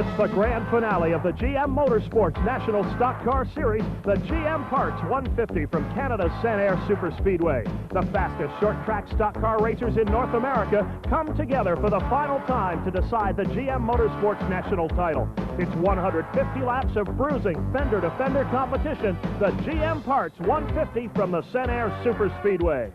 It's the grand finale of the GM Motorsports National Stock Car Series, the GM Parts 150 from Canada's Sanair Super Speedway. The fastest short-track stock car racers in North America come together for the final time to decide the GM Motorsports National title. It's 150 laps of bruising, fender-to-fender competition, the GM Parts 150 from the Sanair Super Speedway.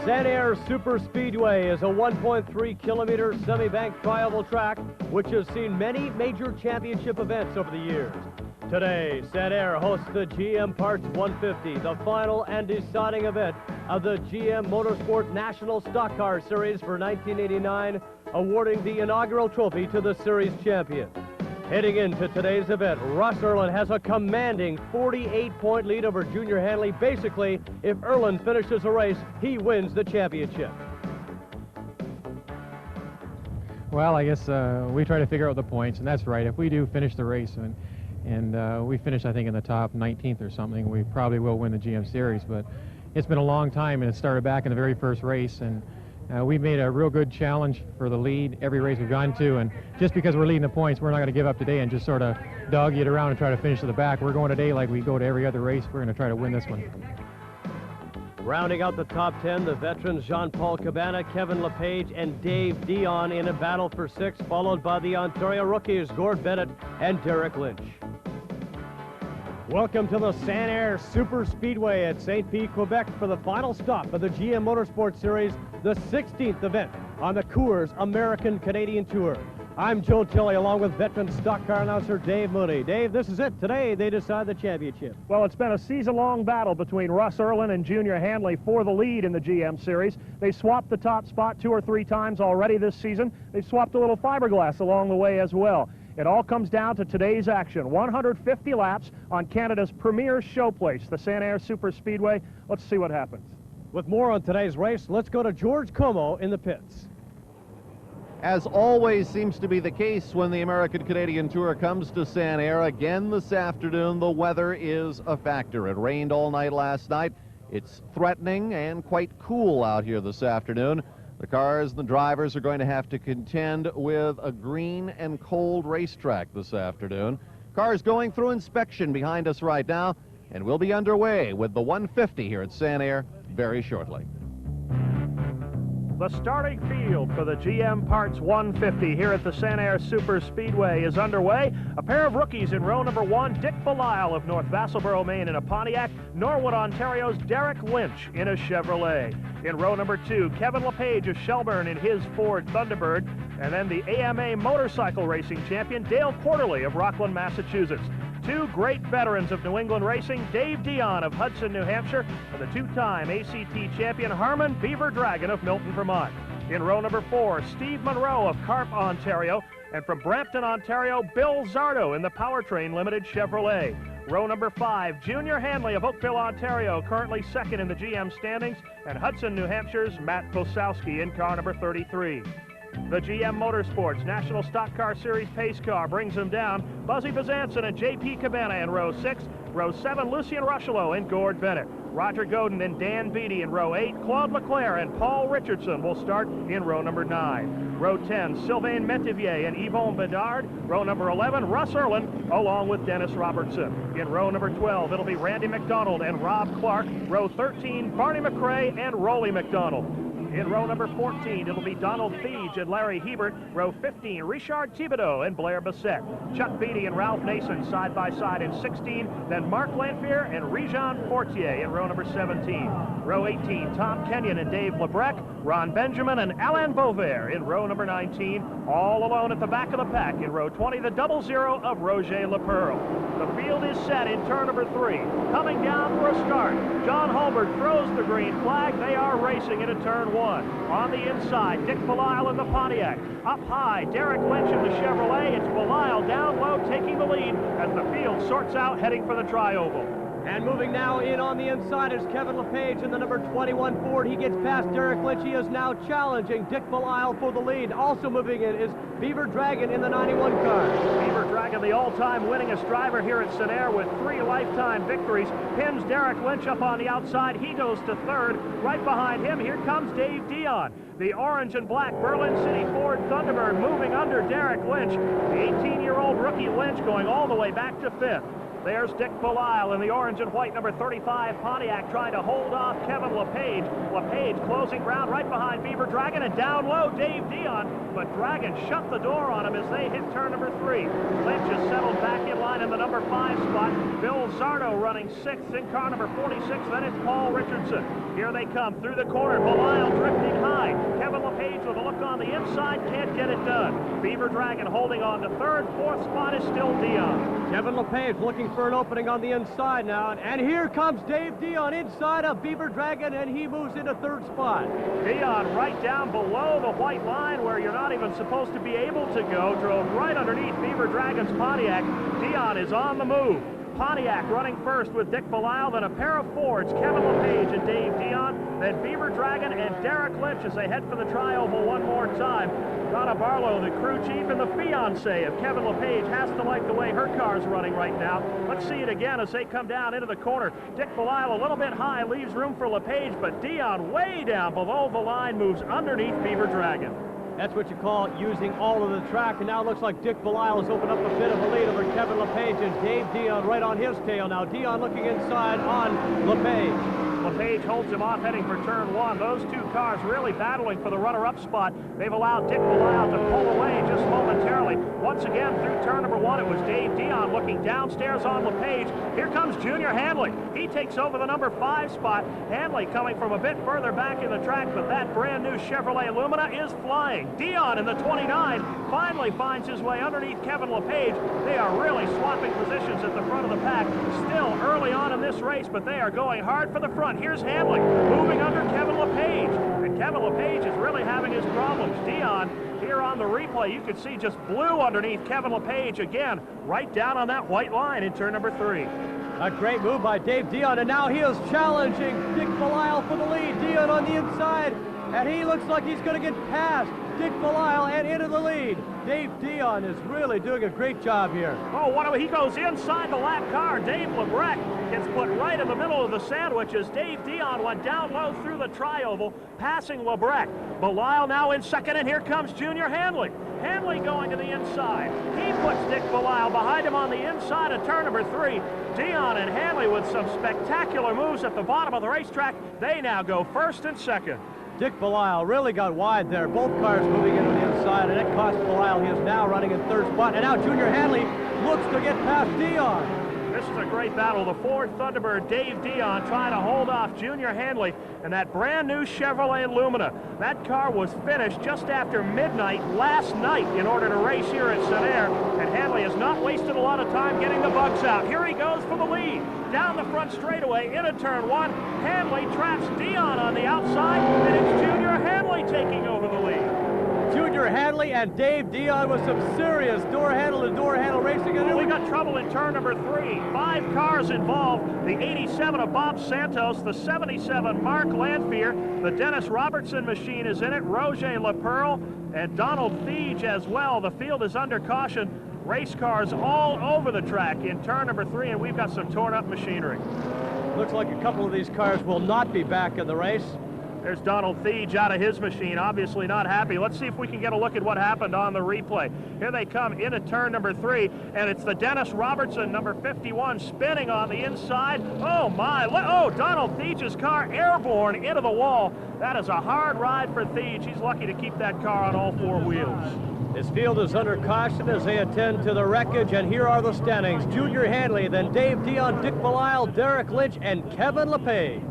Sanair Super Speedway is a 1.3-kilometer semi-banked tri-oval track which has seen many major championship events over the years. Today, Sanair hosts the GM Parts 150, the final and deciding event of the GM Motorsport National Stock Car Series for 1989, awarding the inaugural trophy to the series champion. Heading into today's event, RUSS URLIN has a commanding 48-point lead over Junior Hanley. Basically, if URLIN finishes a race, he wins the championship. Well, I guess we try to figure out the points, and that's right. If we do finish the race and we finish, I think, in the top 19th or something, we probably will win the GM Series. But it's been a long time, and it started back in the very first race, and we made a real good challenge for the lead every race we've gone to, and just because we're leading the points, we're not going to give up today and just sort of dog it around and try to finish to the back. We're going today like we go to every other race. We're going to try to win this one. Rounding out the top 10, the veterans Jean-Paul CABANA, Kevin Lepage, and Dave Dion in a battle for 6th, followed by the Ontario rookies Gord Bennett and Derek Lynch. Welcome to the Sanair Super Speedway at St. Pete, Quebec for the final stop of the GM Motorsports Series, the 16th event on the Coors American-Canadian Tour. I'm Joe Tilley along with veteran stock car announcer Dave Mooney. Dave, this is it. Today they decide the championship. Well, it's been a season-long battle between RUSS URLIN and Junior Hanley for the lead in the GM Series. They swapped the top spot 2 or 3 times already this season. They've swapped a little fiberglass along the way as well. It all comes down to today's action. 150 laps on Canada's premier showplace, the Sanair Super Speedway. Let's see what happens. With more on today's race, let's go to George Como in the pits. As always seems to be the case when the American-Canadian Tour comes to Sanair, again this afternoon, the weather is a factor. It rained all night last night. It's threatening and quite cool out here this afternoon. The cars and the drivers are going to have to contend with a green and cold racetrack this afternoon. Cars going through inspection behind us right now, and we'll be underway with the 150 here at Sanair very shortly. The starting field for the GM Parts 150 here at the Sanair Super Speedway is underway. A pair of rookies in row number 1, Dick Belisle of North Vassalboro, Maine in a Pontiac, Norwood, Ontario's Derek Lynch in a Chevrolet. In row number 2, Kevin Lepage of Shelburne in his Ford Thunderbird, and then the AMA motorcycle racing champion, Dale Quarterly of Rockland, Massachusetts. 2 great veterans of New England racing, Dave Dion of Hudson, New Hampshire, and the 2-time ACT champion, Harmon Beaver Dragon of Milton, Vermont. In row number 4, Steve Monroe of Carp, Ontario, and from Brampton, Ontario, Bill Zardo in the Powertrain Limited Chevrolet. Row number 5, Junior Hanley of Oakville, Ontario, currently 2nd in the GM standings, and Hudson, New Hampshire's Matt Posowski in car number 33. The GM Motorsports National Stock Car Series pace car brings them down. BUZZIE BEZANSON and J.P. CABANA in row 6. Row 7, Lucien Ruchelot and Gord Bennett. Roger Godin and Dan Beatty in row 8. Claude LECLERC and Paul Richardson will start in row number 9. Row 10, Sylvain Metivier and Yvon Bedard. Row number 11, RUSS URLIN, along with Dennis Robertson. In row number 12, it'll be Randy MacDonald and Rob Clark. Row 13, Barney McCrae and Rolly McDonald. In row number 14, it'll be Donald THEETGE and Larry Hebert. Row 15, Richard THIBODEAU and Blair BESSETT. Chuck Beatty and Ralph Nason side by side in 16. Then Mark LANPHEAR and Regent Fortier in row number 17. Row 18, Tom Kenyon and Dave Lebrecht. Ron Benjamin and Alain Beauvert in row number 19. All alone at the back of the pack in row 20, the 00 of Roger Leperle. The field is set in turn number 3. Coming down for a start, John Hulbert throws the green flag. They are racing into turn 1. On the inside, Dick Belisle in the Pontiac. Up high, Derek Lynch in the Chevrolet. It's Belisle down low taking the lead as the field sorts out heading for the tri-oval. And moving now in on the inside is Kevin Lepage in the number 21 Ford. He gets past Derek Lynch. He is now challenging Dick Belisle for the lead. Also moving in is Beaver Dragon in the 91 car. Beaver Dragon, the all-time winningest driver here at Sanair with 3 lifetime victories, pins Derek Lynch up on the outside. He goes to third. Right behind him, here comes Dave Dion. The orange and black Berlin City Ford Thunderbird moving under Derek Lynch. The 18-year-old rookie Lynch going all the way back to 5th. There's Dick Belisle in the orange and white number 35 Pontiac trying to hold off Kevin Lepage. Lepage closing ground right behind Beaver Dragon, and down low Dave Dion, but Dragon shut the door on him as they hit turn number 3. Lynch is settled back in line in the number 5 spot. Bill Zardo running 6th in car number 46. Then it's Paul Richardson. Here they come through the corner. Belisle drifting high. Kevin Lepage with a look on the inside, can't get it done. Beaver Dragon holding on to 3rd. 4th spot is still Dion. Kevin Lepage looking for an opening on the inside now, and here comes Dave Dion inside of Beaver Dragon, and he moves into 3rd spot. Dion right down below the white line where you're not even supposed to be able to go, drove right underneath Beaver Dragon's Pontiac. Dion is on the move. Pontiac running first with Dick Belisle, then a pair of Fords, Kevin Lepage and Dave Dion, then Beaver Dragon and Derek Lynch as they head for the tri-oval one more time. Donna Barlow, the crew chief and the fiancé of Kevin Lepage, has to like the way her car's running right now. Let's see it again as they come down into the corner. Dick Belisle a little bit high, leaves room for Lepage, but Dion way down below the line, moves underneath Beaver Dragon. That's what you call using all of the track, and now it looks like Dick Belisle has opened up a bit of a lead over Kevin Lepage, and Dave Dion right on his tail now. Dion looking inside on Lepage. Lepage holds him off heading for turn 1. Those 2 cars really battling for the runner-up spot. They've allowed Dick Belisle to pull away just momentarily. Once again, through turn number 1, it was Dave Dion looking downstairs on Lepage. Here comes Junior Hanley. He takes over the number 5 spot. Hanley coming from a bit further back in the track, but that brand new Chevrolet Lumina is flying. Dion in the 29 finally finds his way underneath Kevin Lepage. They are really swapping positions at the front of the pack. Still early on in this race, but they are going hard for the front. Here's Hanley moving under Kevin Lepage, and Kevin Lepage is really having his problems. Dion, here on the replay, you can see just blue underneath Kevin Lepage again, right down on that white line in turn number 3. A great move by Dave Dion, and now he is challenging Dick Belisle for the lead. Dion on the inside, and he looks like he's going to get past Dick Belisle and into the lead. Dave Dion is really doing a great job here. Oh, he goes inside the lap car. Dave Lebrecht gets put right in the middle of the sandwich as Dave Dion went down low through the tri-oval, passing Lebrecht. Belisle now in 2nd, and here comes Junior Hanley. Hanley going to the inside. He puts Dick Belisle behind him on the inside of turn number 3. Dion and Hanley with some spectacular moves at the bottom of the racetrack. They now go 1st and 2nd. Dick Belisle really got wide there. Both cars moving into the inside, and it cost Belisle. He is now running in 3rd spot, and now Junior Hanley looks to get past Dion. This is a great battle. The Ford Thunderbird, Dave Dion, trying to hold off Junior Hanley and that brand new Chevrolet Lumina. That car was finished just after midnight last night in order to race here at Sanair, and Hanley has not wasted a lot of time getting the bugs out. Here he goes for the lead. Down the front straightaway into turn 1. Hanley traps Dion on the outside, and it's Junior Hanley taking over the lead. Junior Hanley and Dave Dion with some serious door-handle racing. Well, we got trouble in turn number 3. 5 cars involved. The 87 of Bob Santos, the 77 Mark LANPHEAR, the Dennis Robertson machine is in it, Roger Leperle, and Donald THEETGE as well. The field is under caution. Race cars all over the track in turn number 3, and we've got some torn-up machinery. Looks like a couple of these cars will not be back in the race. There's Donald THEETGE out of his machine, obviously not happy. Let's see if we can get a look at what happened on the replay. Here they come into turn number 3, and it's the Dennis Robertson, number 51, spinning on the inside. Oh my, oh, Donald THEETGE's car airborne into the wall. That is a hard ride for THEETGE. He's lucky to keep that car on all 4 wheels. This field is under caution as they attend to the wreckage, and here are the standings. Junior Hanley, then Dave Dion, Dick Belisle, Derek Lynch, and Kevin Lepage.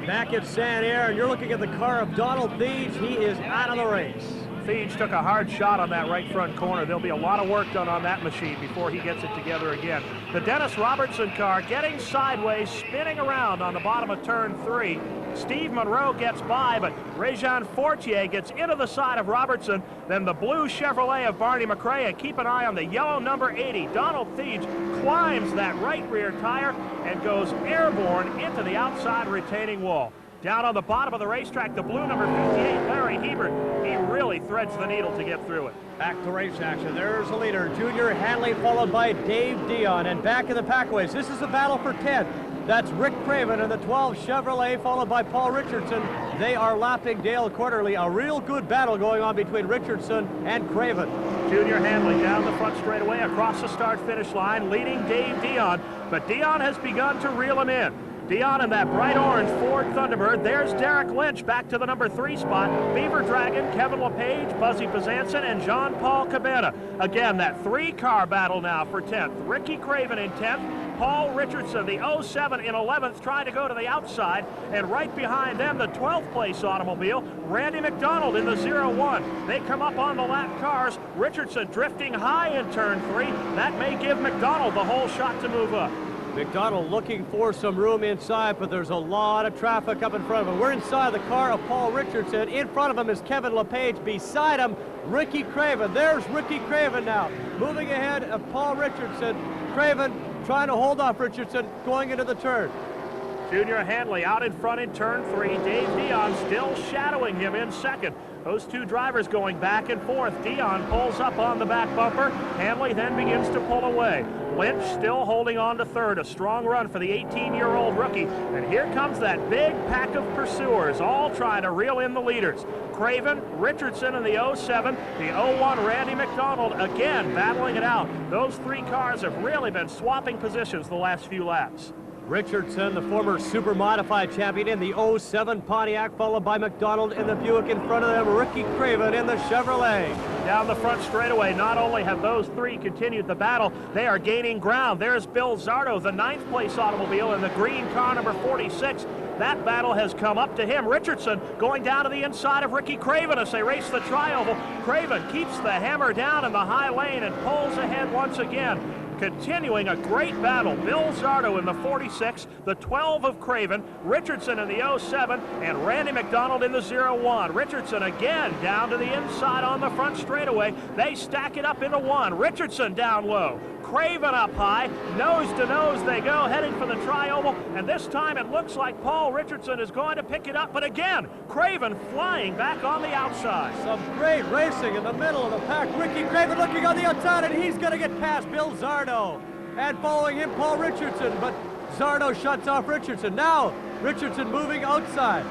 Back at Sanair, and you're looking at the car of Donald THEETGE. He is out of the race. THEETGE took a hard shot on that right front corner. There'll be a lot of work done on that machine before he gets it together again. The Dennis Robertson car getting sideways, spinning around on the bottom of turn 3. Steve Monroe gets by, but Réjean Fortier gets into the side of Robertson. Then the blue Chevrolet of Barney McCrae, and keep an eye on the yellow number 80. Donald THEETGE climbs that right rear tire and goes airborne into the outside retaining wall. Down on the bottom of the racetrack, the blue number 58, Larry Hebert. He really threads the needle to get through it. Back to race action. There's the leader, Junior Hanley, followed by Dave Dion. And back in the packways, this is a battle for 10th. That's Rick Craven in the 12 Chevrolet, followed by Paul Richardson. They are lapping Dale Quarterly. A real good battle going on between Richardson and Craven. Junior Hanley down the front straightaway across the start-finish line, leading Dave Dion. But Dion has begun to reel him in. Dion in that bright orange Ford Thunderbird. There's Derek Lynch back to the number 3 spot. Beaver Dragon, Kevin Lepage, Buzzie BEZANSON, and Jean-Paul CABANA. Again, that 3-car battle now for 10th. Ricky Craven in 10th. Paul Richardson, the 07 in 11th, trying to go to the outside. And right behind them, the 12th place automobile, Randy MacDonald in the 01. They come up on the lap cars. Richardson drifting high in turn 3. That may give MacDonald the whole shot to move up. MacDonald looking for some room inside, but there's a lot of traffic up in front of him. We're inside the car of Paul Richardson. In front of him is Kevin Lepage. Beside him, Ricky Craven. There's Ricky Craven now. Moving ahead of Paul Richardson. Craven trying to hold off Richardson going into the turn. Junior Hanley out in front in turn 3. Dave Dion still shadowing him in second. Those 2 drivers going back and forth. Dion pulls up on the back bumper. Hanley then begins to pull away. Lynch still holding on to third. A strong run for the 18-year-old rookie. And here comes that big pack of pursuers, all trying to reel in the leaders. Craven, Richardson in the 07, the 01 Randy MacDonald again battling it out. Those 3 cars have really been swapping positions the last few laps. Richardson, the former super modified champion in the 07 Pontiac, followed by MacDonald in the Buick. In front of them, Ricky Craven in the Chevrolet. Down the front straightaway, not only have those 3 continued the battle, they are gaining ground. There's Bill Zardo, the 9th place automobile in the green car number 46. That battle has come up to him. Richardson going down to the inside of Ricky Craven as they race the tri-oval. Craven keeps the hammer down in the high lane and pulls ahead once again. Continuing a great battle, Bill Zardo in the 46, the 12 of Craven, Richardson in the 07, and Randy MacDonald in the 01. Richardson again down to the inside on the front straightaway. They stack it up into 1. Richardson down low. Craven up high, nose to nose they go, heading for the tri-oval, and this time it looks like Paul Richardson is going to pick it up, but again, Craven flying back on the outside. Some great racing in the middle of the pack. Ricky Craven looking on the outside, and he's going to get past Bill Zardo. And following him, Paul Richardson, but Zardo shuts off Richardson. Now, Richardson moving outside.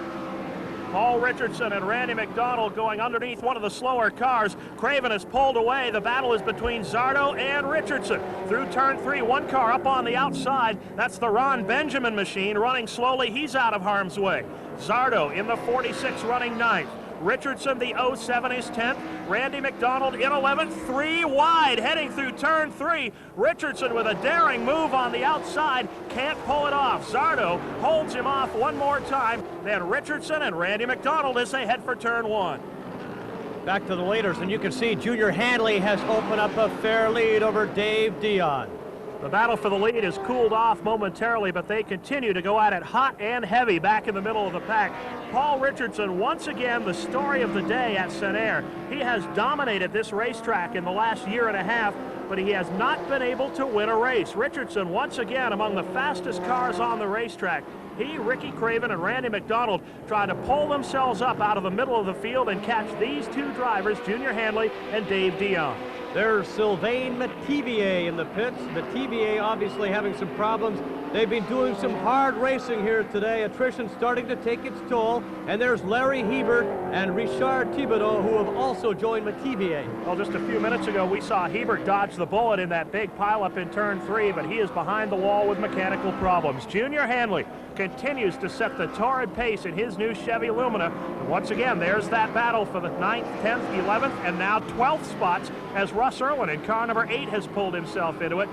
Paul Richardson and Randy MacDonald going underneath one of the slower cars. Craven has pulled away. The battle is between Zardo and Richardson. Through turn 3, 1 car up on the outside. That's the Ron Benjamin machine running slowly. He's out of harm's way. Zardo in the 46 running 9th. Richardson, the 07, is 10th. Randy MacDonald in 11th, 3 wide, heading through turn 3. Richardson with a daring move on the outside, can't pull it off. Zardo holds him off one more time. Then Richardson and Randy MacDonald as they head for turn 1. Back to the leaders, and you can see Junior Hanley has opened up a fair lead over Dave Dion. The battle for the lead has cooled off momentarily, but they continue to go at it hot and heavy back in the middle of the pack. Paul Richardson, once again, the story of the day at Sanair. He has dominated this racetrack in the last year and a half, but he has not been able to win a race. Richardson, once again, among the fastest cars on the racetrack. He, Ricky Craven, and Randy MacDonald trying to pull themselves up out of the middle of the field and catch these 2 drivers, Junior Hanley and Dave Dion. There's Sylvain Metivier in the pits. Metivier obviously having some problems They've been doing some hard racing here today. Attrition starting to take its toll. And there's Larry Hebert and Richard Thibodeau, who have also joined Metivier. Well, just a few minutes ago, we saw Hebert dodge the bullet in that big pileup in turn 3, but he is behind the wall with mechanical problems. Junior Hanley continues to set the torrid pace in his new Chevy Lumina. And once again, there's that battle for the 9th, 10th, 11th, and now 12th spots as Russ Urlin in car number 8 has pulled himself into it.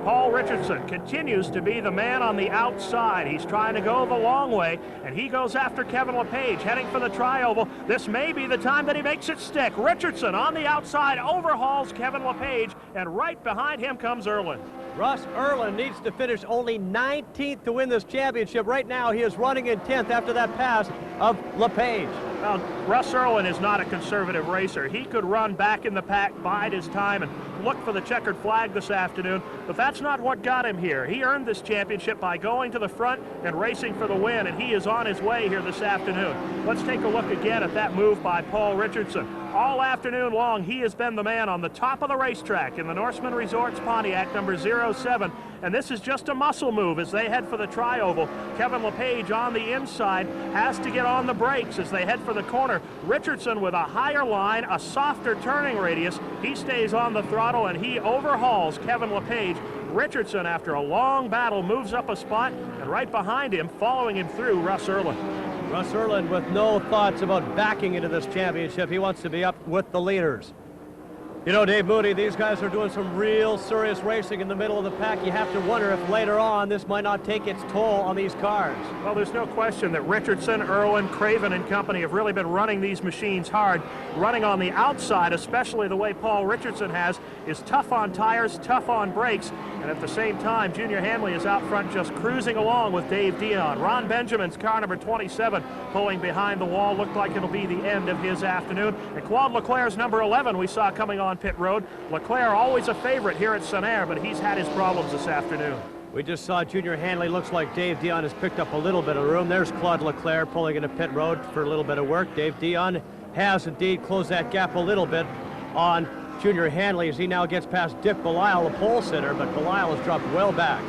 Paul Richardson continues to be the man on the outside. He's trying to go the long way, and he goes after Kevin Lepage, heading for the tri-oval. This may be the time that he makes it stick. Richardson on the outside overhauls Kevin Lepage, and right behind him comes Urlin. Russ Urlin needs to finish only 19th to win this championship. Right now, he is running in 10th after that pass of Lepage. Well, Russ Urlin is not a conservative racer. He could run back in the pack, bide his time, and look for the checkered flag this afternoon, but that's not what got him here. He earned this championship by going to the front and racing for the win, and he is on his way here this afternoon. Let's take a look again at that move by Paul Richardson. All afternoon long, he has been the man on the top of the racetrack in the Norseman Resorts Pontiac number 07, and this is just a muscle move as they head for the tri-oval. Kevin Lepage on the inside has to get on the brakes as they head for the corner. Richardson with a higher line, a softer turning radius. He stays on the throttle and he overhauls Kevin Lepage. Richardson, after a long battle, moves up a spot, and right behind him, following him through, Russ Urlin. Russ Urlin with no thoughts about backing into this championship. He wants to be up with the leaders. You know, Dave Moody, these guys are doing some real serious racing in the middle of the pack. You have to wonder if later on this might not take its toll on these cars. Well, there's no question that Richardson, Irwin, Craven and company have really been running these machines hard. Running on the outside, especially the way Paul Richardson has, is tough on tires, tough on brakes, and at the same time, Junior Hanley is out front just cruising along with Dave Dion. Ron Benjamin's car number 27 pulling behind the wall. Looked like it'll be the end of his afternoon. And Claude Leclerc's number 11 we saw coming on pit road. Leclerc always a favorite here at Sanair, but he's had his problems this afternoon. We just saw Junior Hanley. Looks like Dave Dion has picked up a little bit of room. There's Claude Leclerc pulling into pit road for a little bit of work. Dave Dion has indeed closed that gap a little bit on Junior Hanley as he now gets past Dick Belisle, the pole sitter, but Belisle has dropped well back.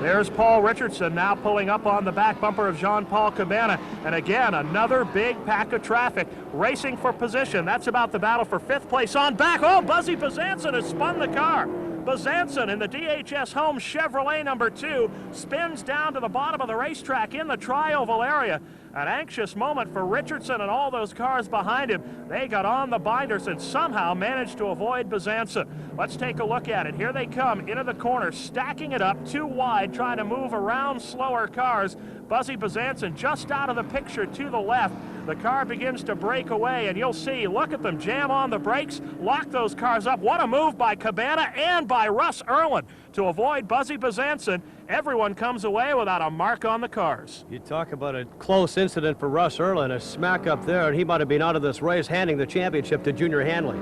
There's Paul Richardson now pulling up on the back bumper of Jean-Paul Cabana. And again, another big pack of traffic racing for position. That's about the battle for 5th place on back. Oh, BUZZIE BEZANSON has spun the car. BEZANSON in the DHS Home Chevrolet number 2 spins down to the bottom of the racetrack in the tri-oval area. An anxious moment for Richardson and all those cars behind him. They got on the binders and somehow managed to avoid BEZANSON. Let's take a look at it. Here they come into the corner, stacking it up too wide, trying to move around slower cars. BUZZIE BEZANSON just out of the picture to the left. The car begins to break away, and you'll see, look at them jam on the brakes, lock those cars up. What a move by Cabana and by Russ Urlin to avoid BUZZIE BEZANSON. Everyone comes away without a mark on the cars. You talk about a close incident for Russ Urlin, a smack up there, and he might have been out of this race handing the championship to Junior Hanley.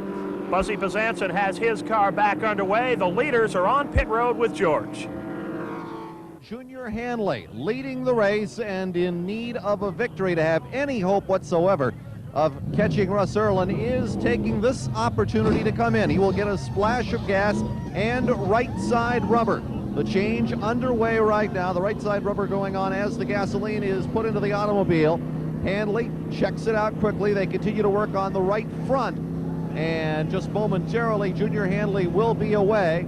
BUZZIE BEZANSON has his car back underway. The leaders are on pit road with George. Junior Hanley leading the race and in need of a victory to have any hope whatsoever of catching Russ Urlin is taking this opportunity to come in. He will get a splash of gas and right side rubber. The change underway right now. The right side rubber going on as the gasoline is put into the automobile. Hanley checks it out quickly. They continue to work on the right front. And just momentarily, Junior Hanley will be away.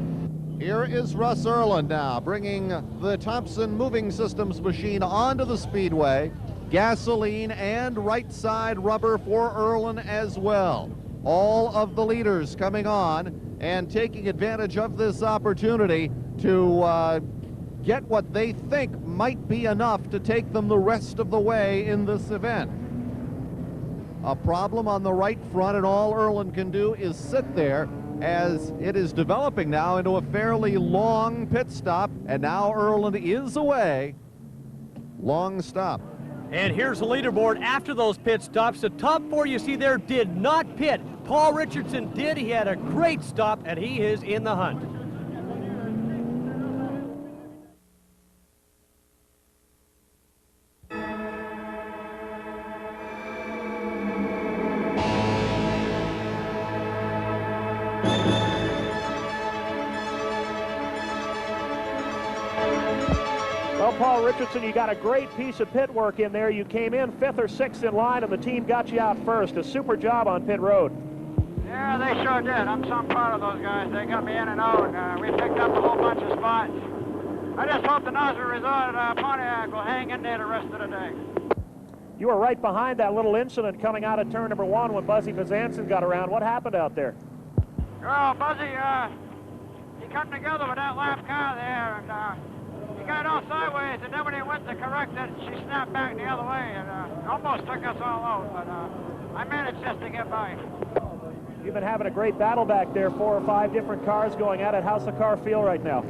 Here is Russ Urlin now, bringing the Thompson Moving Systems machine onto the speedway. Gasoline and right side rubber for Urlin as well. All of the leaders coming on and taking advantage of this opportunity to get what they think might be enough to take them the rest of the way in this event. A problem on the right front, and all Urlin can do is sit there as it is developing now into a fairly long pit stop, and now Urlin is away. Long stop. And here's the leaderboard after those pit stops. The top 4 you see there did not pit. Paul Richardson did. He had a great stop, and he is in the hunt. Paul Richardson, you got a great piece of pit work in there. You came in 5th or 6th in line, and the team got you out first. A super job on pit road. Yeah, they sure did. I'm so proud of those guys. They got me in and out. We picked up a whole bunch of spots. I just hope the Norseman resort at Pontiac will hang in there the rest of the day. You were right behind that little incident coming out of turn number 1 when BUZZIE BEZANSON got around. What happened out there? Well, BUZZIE, he come together with that lap car there, and he got all sideways, and then when he went to correct it, she snapped back the other way, and almost took us all out, but I managed just to get by. You've been having a great battle back there, 4 or 5 different cars going at it. How's the car feel right now?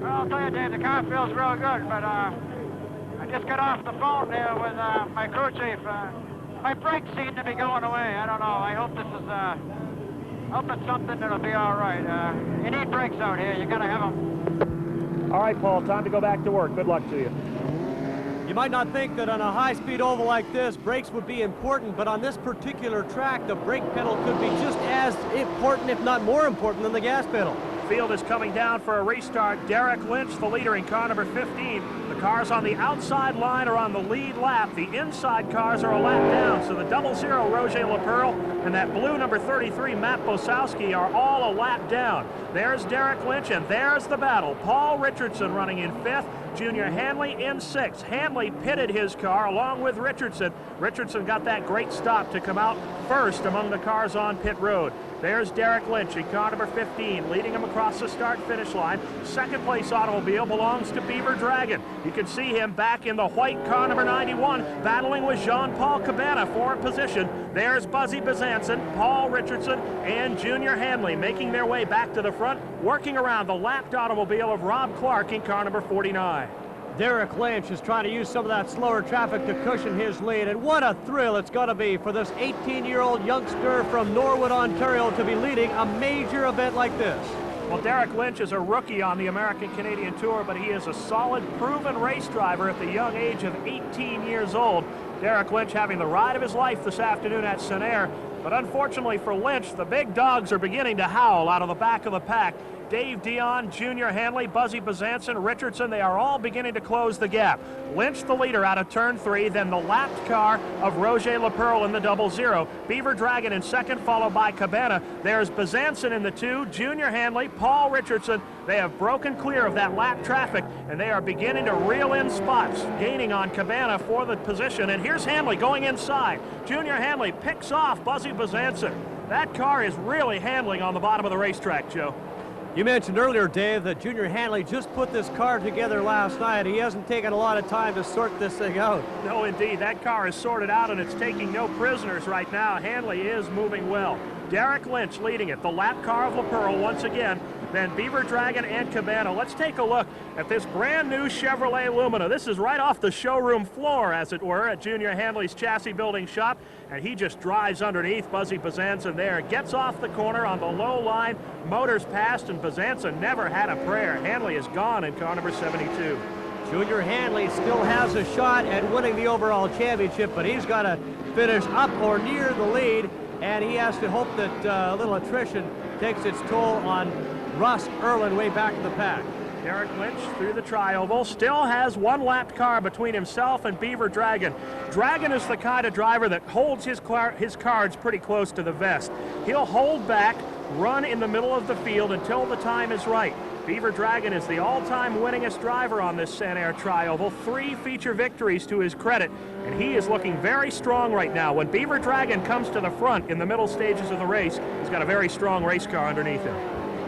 Well, I'll tell you, Dave, the car feels real good, but I just got off the phone there with my crew chief. My brakes seem to be going away. I don't know. I hope this is, hope it's something that'll be all right. You need brakes out here. You gotta have them. All right, Paul, time to go back to work. Good luck to you. You might not think that on a high-speed oval like this, brakes would be important, but on this particular track, the brake pedal could be just as important, if not more important, than the gas pedal. Field is coming down for a restart. Derek Lynch, the leader in car number 15. The cars on the outside line are on the lead lap. The inside cars are a lap down, so the 00 Roger Leperle and that blue number 33 Matt Bosowski are all a lap down. There's Derek Lynch, and there's the battle. Paul Richardson running in 5th. Junior Hanley in 6th. Hanley pitted his car along with Richardson. Richardson got that great stop to come out first among the cars on pit road. There's Derek Lynch in car number 15, leading him across the start-finish line. Second place automobile belongs to Beaver Dragon. You can see him back in the white car number 91, battling with Jean-Paul Cabana for position. There's BUZZIE BEZANSON, Paul Richardson, and Junior Hanley making their way back to the front, working around the lapped automobile of Rob Clark in car number 49. Derek Lynch is trying to use some of that slower traffic to cushion his lead, and what a thrill it's going to be for this 18-year-old youngster from Norwood, Ontario, to be leading a major event like this. Well, Derek Lynch is a rookie on the American-Canadian Tour, but he is a solid, proven race driver at the young age of 18 years old. Derek Lynch having the ride of his life this afternoon at Sanair, but unfortunately for Lynch, the big dogs are beginning to howl out of the back of the pack. Dave Dion, Junior Hanley, BUZZIE BEZANSON, Richardson, they are all beginning to close the gap. Lynch the leader out of turn 3, then the lapped car of Roger Leperle in the 00. Beaver Dragon in 2nd, followed by Cabana. There's BEZANSON in the 2, Junior Hanley, Paul Richardson. They have broken clear of that lap traffic, and they are beginning to reel in spots, gaining on Cabana for the position. And here's Hanley going inside. Junior Hanley picks off BUZZIE BEZANSON. That car is really handling on the bottom of the racetrack, Joe. You mentioned earlier, Dave, that Junior Hanley just put this car together last night. He hasn't taken a lot of time to sort this thing out. No, indeed. That car is sorted out, and it's taking no prisoners right now. Hanley is moving well. Derek Lynch leading it. The lap car of Leperle once again. Then Beaver Dragon and Cabana. Let's take a look at this brand new Chevrolet Lumina. This is right off the showroom floor, as it were, at Junior Hanley's chassis building shop. And he just drives underneath BUZZIE BEZANSON there. Gets off the corner on the low line. Motors passed, and BEZANSON never had a prayer. Hanley is gone in car number 72. Junior Hanley still has a shot at winning the overall championship, but he's got to finish up or near the lead, and he has to hope that a little attrition takes its toll on RUSS URLIN way back in the pack. Derek Lynch through the tri-oval, still has one lapped car between himself and Beaver Dragon. Dragon is the kind of driver that holds his cards pretty close to the vest. He'll hold back, run in the middle of the field until the time is right. Beaver Dragon is the all-time winningest driver on this Sanair tri-oval, 3 feature victories to his credit, and he is looking very strong right now. When Beaver Dragon comes to the front in the middle stages of the race, he's got a very strong race car underneath him.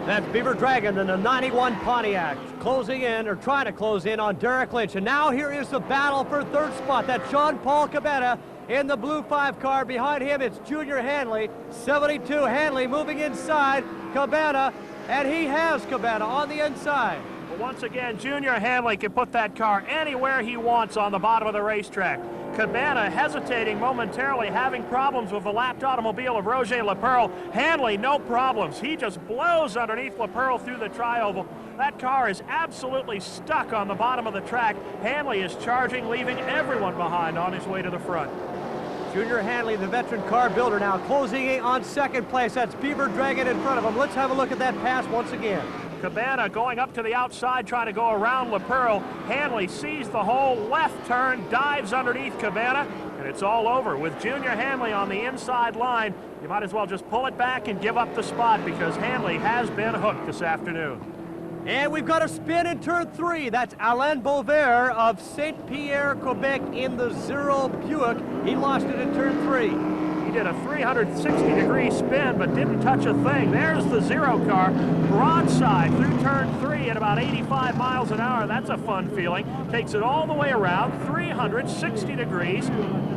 That's Beaver Dragon in the 91 Pontiac, closing in, or trying to close in on Derek Lynch. And now here is the battle for 3rd spot. That's Jean-Paul Cabana in the blue 5 car. Behind him, it's Junior Hanley, 72. Hanley moving inside Cabana, and he has Cabana on the inside. But once again, Junior Hanley can put that car anywhere he wants on the bottom of the racetrack. Cabana hesitating momentarily, having problems with the lapped automobile of Roger Leperle. Hanley, no problems. He just blows underneath Leperle through the tri-oval. That car is absolutely stuck on the bottom of the track. Hanley is charging, leaving everyone behind on his way to the front. Junior Hanley, the veteran car builder, now closing in on 2nd place. That's Beaver Dragon in front of him. Let's have a look at that pass once again. CABANA going up to the outside, trying to go around Lepage. Hanley sees the hole, left turn, dives underneath CABANA, and it's all over. With Junior Hanley on the inside line, you might as well just pull it back and give up the spot, because Hanley has been hooked this afternoon. And we've got a spin in turn 3. That's Alain Beauvert of Saint-Pierre, Quebec in the 0 Buick. He lost it in turn 3. He did a 360-degree spin, but didn't touch a thing. There's the 0 car, broadside through turn 3 at about 85 miles an hour. That's a fun feeling. Takes it all the way around, 360 degrees.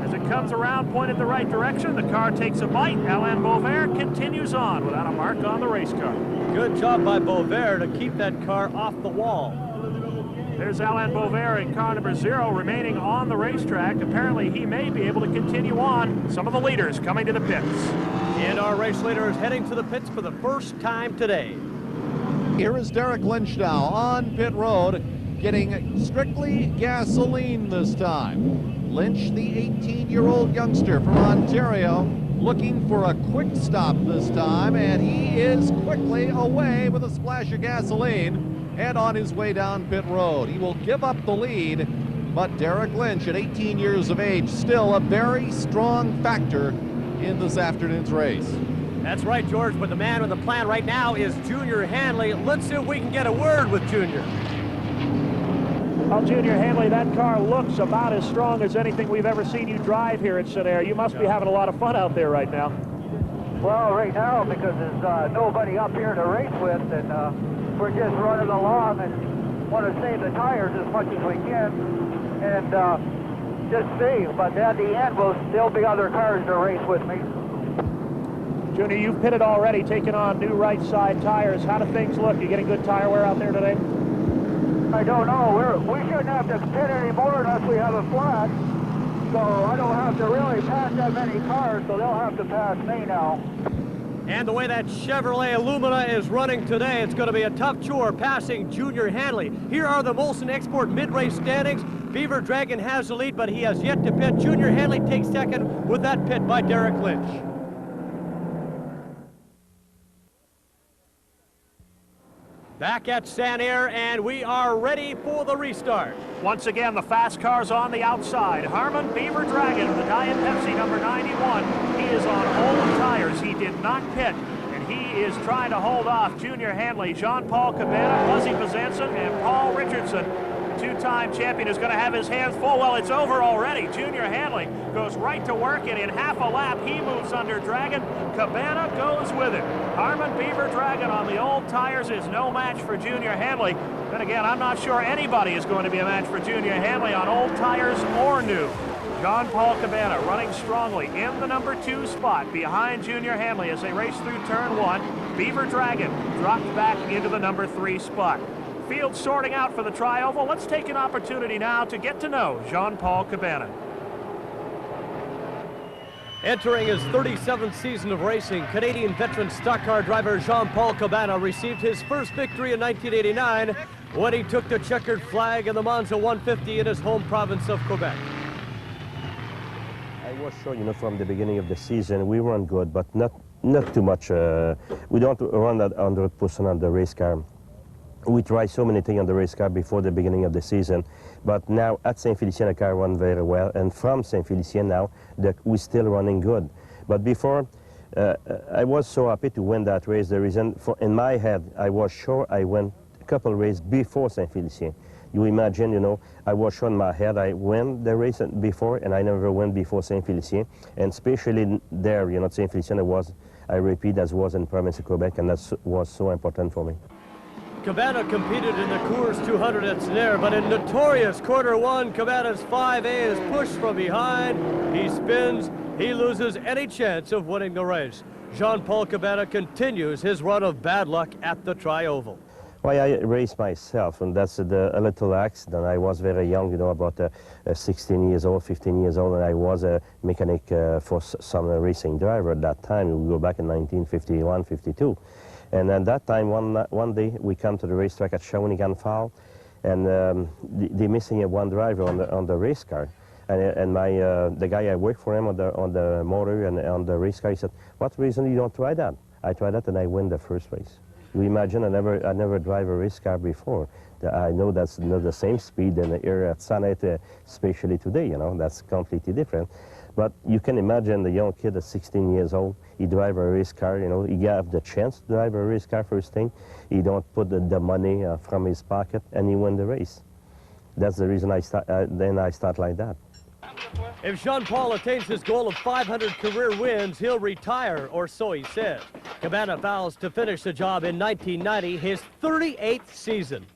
As it comes around, pointed the right direction, the car takes a bite. Alain Beauvert continues on without a mark on the race car. Good job by Beauvert to keep that car off the wall. There's Alain Beauvert in car number 0 remaining on the racetrack. Apparently he may be able to continue on. Some of the leaders coming to the pits. And our race leader is heading to the pits for the first time today. Here is Derek Lynch now on pit road, getting strictly gasoline this time. Lynch, the 18-year-old youngster from Ontario, looking for a quick stop this time, and he is quickly away with a splash of gasoline and on his way down pit road. He will give up the lead, but Derek Lynch, at 18 years of age, still a very strong factor in this afternoon's race. That's right, George, but the man with the plan right now is Junior Hanley. Let's see if we can get a word with Junior. Well, Junior Hanley, that car looks about as strong as anything we've ever seen you drive here at Sanair. You must be having a lot of fun out there right now. Well, right now, because there's nobody up here to race with, and we're just running along and want to save the tires as much as we can and just see. But at the end, there'll be other cars to race with me. Junior, you've pitted already, taking on new right side tires. How do things look? You getting good tire wear out there today? I don't know. We shouldn't have to pit anymore unless we have a flat. So I don't have to really pass that many cars, so they'll have to pass me now. And the way that Chevrolet Lumina is running today, it's going to be a tough chore passing Junior Hanley. Here are the MOLSON Export mid-race standings. Beaver Dragon has the lead, but he has yet to pit. Junior Hanley takes second with that pit by Derek Lynch. Back at Sanair, and we are ready for the restart. Once again, the fast cars on the outside. Harmon Beaver Dragon of the Diet Pepsi number 91. He is on old tires. He did not pit, and he is trying to hold off Junior Hanley, Jean-Paul CABANA, BUZZIE BEZANSON, and Paul Richardson. Two-time champion is going to have his hands full. Well, it's over already. Junior Hanley goes right to work, and in half a lap, he moves under Dragon. CABANA goes with it. Harmon Beaver Dragon on the old tires is no match for Junior Hanley. Then again, I'm not sure anybody is going to be a match for Junior Hanley on old tires or new. Jean-Paul CABANA running strongly in the number 2 spot behind Junior Hanley as they race through turn 1. Beaver Dragon dropped back into the number 3 spot. Field sorting out for the tri-oval. Let's take an opportunity now to get to know Jean-Paul CABANA. Entering his 37th season of racing, Canadian veteran stock car driver Jean-Paul CABANA received his first victory in 1989 when he took the checkered flag in the Monza 150 in his home province of Quebec. I was sure, from the beginning of the season, we run good, but not too much. We don't run at 100% on the race car. We tried so many things on the race car before the beginning of the season, but now at Saint-Félicien the car run very well, and from Saint-Félicien now we're still running good. But before, I was so happy to win that race. The reason, in my head, I was sure I won a couple races before Saint-Félicien. You imagine, I was sure in my head I win the race before, and I never win before Saint-Félicien, and especially there, Saint-Félicien I repeat, as was in the province of Quebec, and that was so important for me. CABANA competed in the Coors 200 at Sanair, but in notorious quarter 1, CABANA's 5A is pushed from behind. He spins. He loses any chance of winning the race. Jean-Paul CABANA continues his run of bad luck at the tri-oval. Well, I raced myself, and that's a little accident. I was very young, about 16 years old, 15 years old, and I was a mechanic for some racing driver at that time. We go back in 1951, 52. And at that time, one day, we come to the racetrack at Shawinigan, and they're missing one driver on the race car. And the guy I work for him on the motor and on the race car, he said, "What reason you don't try that?" I tried that, and I win the first race. You imagine I never drive a race car before. I know that's not the same speed than here at Sanair, especially today, you know, that's completely different. But you can imagine the young kid at 16 years old, he drive a race car, you know, he have the chance to drive a race car first thing. He don't put the money from his pocket and he win the race. That's the reason I start like that. If Jean-Paul attains his goal of 500 career wins, he'll retire, or so he says. Cabana vows to finish the job in 1990, his 38th season.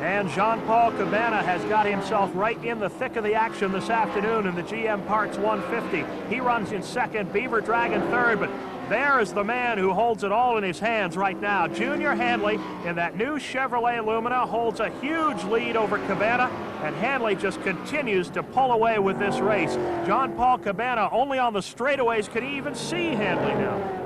And Jean-Paul Cabana has got himself right in the thick of the action this afternoon in the GM Parts 150. He runs in second, Beaver Dragon third, but there is the man who holds it all in his hands right now. Junior Hanley in that new Chevrolet Lumina holds a huge lead over Cabana, and Hanley just continues to pull away with this race. Jean-Paul Cabana only on the straightaways can even see Hanley now.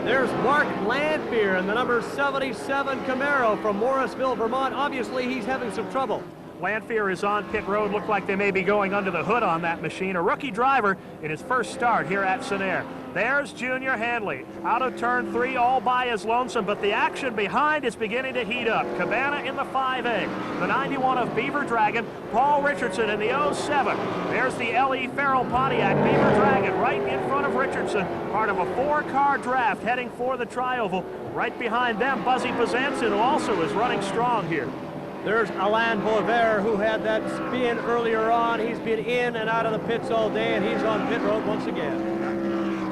There's Mark LANPHEAR in the number 77 Camaro from Morrisville, Vermont. Obviously, he's having some trouble. LANPHEAR is on pit road. Look like they may be going under the hood on that machine. A rookie driver in his first start here at Sanair. There's Junior Hanley out of turn 3 all by his lonesome, but the action behind is beginning to heat up. Cabana in the 5A, the 91 of Beaver Dragon, Paul Richardson in the 07. There's the L.E. Farrell Pontiac Beaver Dragon right in front of Richardson, part of a 4-car draft heading for the Tri-Oval. Right behind them, BUZZIE BEZANSON, who also is running strong here. There's Alain Boisvert, who had that spin earlier on. He's been in and out of the pits all day, and he's on pit road once again.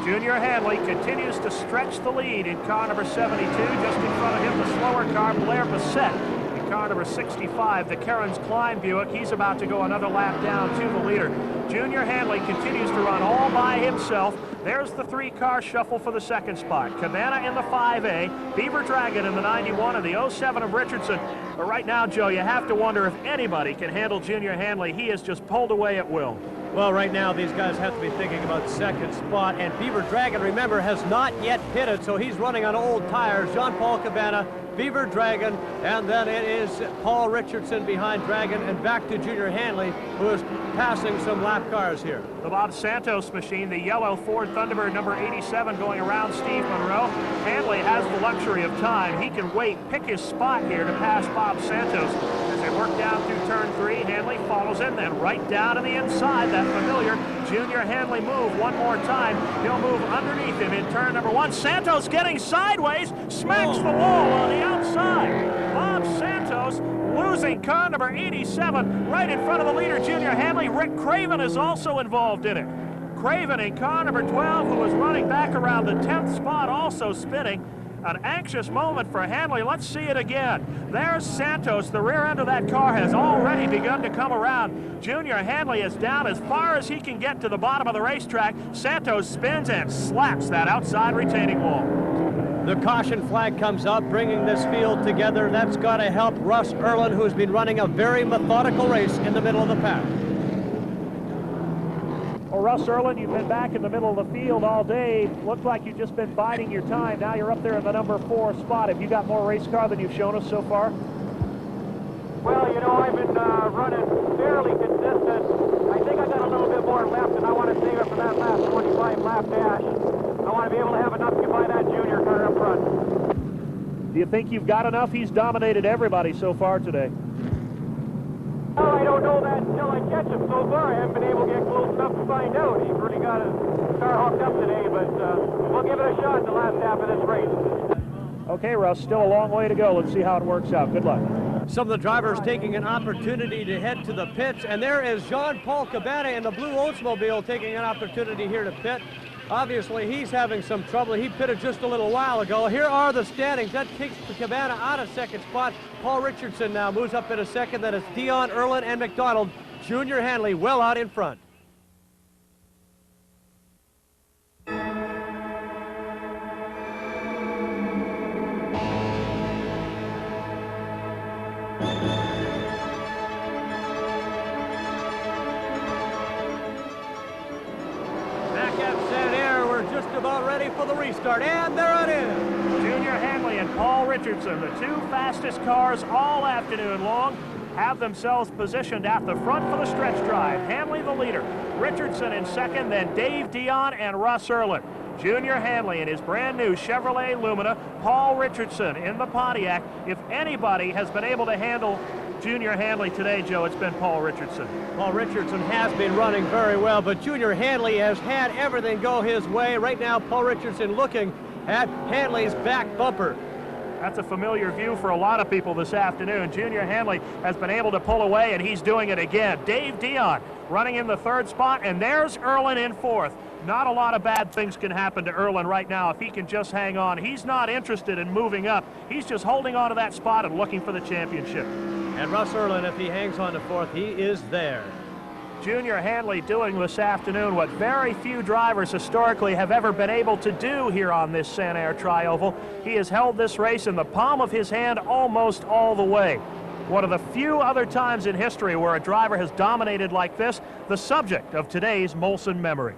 Junior Hanley continues to stretch the lead in car number 72. Just in front of him, the slower car, BESSETT. In car number 65, the Cairns Klein Buick. He's about to go another lap down to the leader. Junior Hanley continues to run all by himself. There's the 3-car shuffle for the second spot. Cabana in the 5A, Beaver Dragon in the 91, and the 07 of Richardson. But right now, Joe, you have to wonder if anybody can handle Junior Hanley. He has just pulled away at will. Well, right now, these guys have to be thinking about second spot, and Beaver Dragon, remember, has not yet pitted, so he's running on old tires. Jean-Paul Cabana, Beaver Dragon, and then it is Paul Richardson behind Dragon, and back to Junior Hanley, who is passing some lap cars here. The Bob Santos machine, the yellow Ford Thunderbird number 87 going around Steve Monroe. Hanley has the luxury of time. He can wait, pick his spot here to pass Bob Santos. As they work down through turn 3, Hanley follows in, then right down to the inside, that familiar Junior Hanley move one more time. He'll move underneath him in turn number 1. Santos getting sideways, smacks the wall on the outside. Bob Santos losing car number 87 right in front of the leader, Junior Hanley. Rick Craven is also involved in it. Craven in car number 12, who was running back around the 10th spot, also spinning. An anxious moment for Hanley. Let's see it again. There's Santos. The rear end of that car has already begun to come around. Junior Hanley is down as far as he can get to the bottom of the racetrack. Santos spins and slaps that outside retaining wall. The caution flag comes up, bringing this field together. That's got to help RUSS URLIN, who's been running a very methodical race in the middle of the pack. Well, RUSS URLIN, you've been back in the middle of the field all day. Looks like you've just been biding your time. Now you're up there in the number 4 spot. Have you got more race car than you've shown us so far? Well, you know, I've been running fairly consistent. I think I got a little bit more left, and I want to save it for that last 25 lap dash. I want to be able to have enough to buy that junior car up front. Do you think you've got enough? He's dominated everybody so far today. Well, I don't know that until I catch him. So far, I haven't been able to get close enough to find out. He's really got his car hooked up today, but we'll give it a shot in the last half of this race. Okay, Russ, still a long way to go. Let's see how it works out. Good luck. Some of the drivers taking an opportunity to head to the pits, and there is Jean-Paul Cabana in the blue Oldsmobile taking an opportunity here to pit. Obviously, he's having some trouble. He pitted just a little while ago. Here are the standings. That takes Cabana out of second spot. Paul Richardson now moves up in a second. That is Dion, Erlin, and MacDonald. Junior Hanley well out in front. About ready for the restart, and there it is. Junior Hanley and Paul Richardson, the 2 fastest cars all afternoon long, have themselves positioned at the front for the stretch drive. Hanley the leader, Richardson in second, then Dave Dion and RUSS URLIN. Junior Hanley in his brand new Chevrolet Lumina, Paul Richardson in the Pontiac. If anybody has been able to handle Junior Hanley today, Joe, it's been Paul Richardson. Paul Richardson has been running very well, but Junior Hanley has had everything go his way. Right now, Paul Richardson looking at Hanley's back bumper. That's a familiar view for a lot of people this afternoon. Junior Hanley has been able to pull away, and he's doing it again. Dave Dion running in the third spot, and there's Urlin in fourth. Not a lot of bad things can happen to Urlin right now if he can just hang on. He's not interested in moving up. He's just holding on to that spot and looking for the championship. And Russ Urlin, if he hangs on to fourth, he is there. Junior Hanley doing this afternoon what very few drivers historically have ever been able to do here on this Sanair Tri-Oval. He has held this race in the palm of his hand almost all the way. One of the few other times in history where a driver has dominated like this, the subject of today's Molson memory.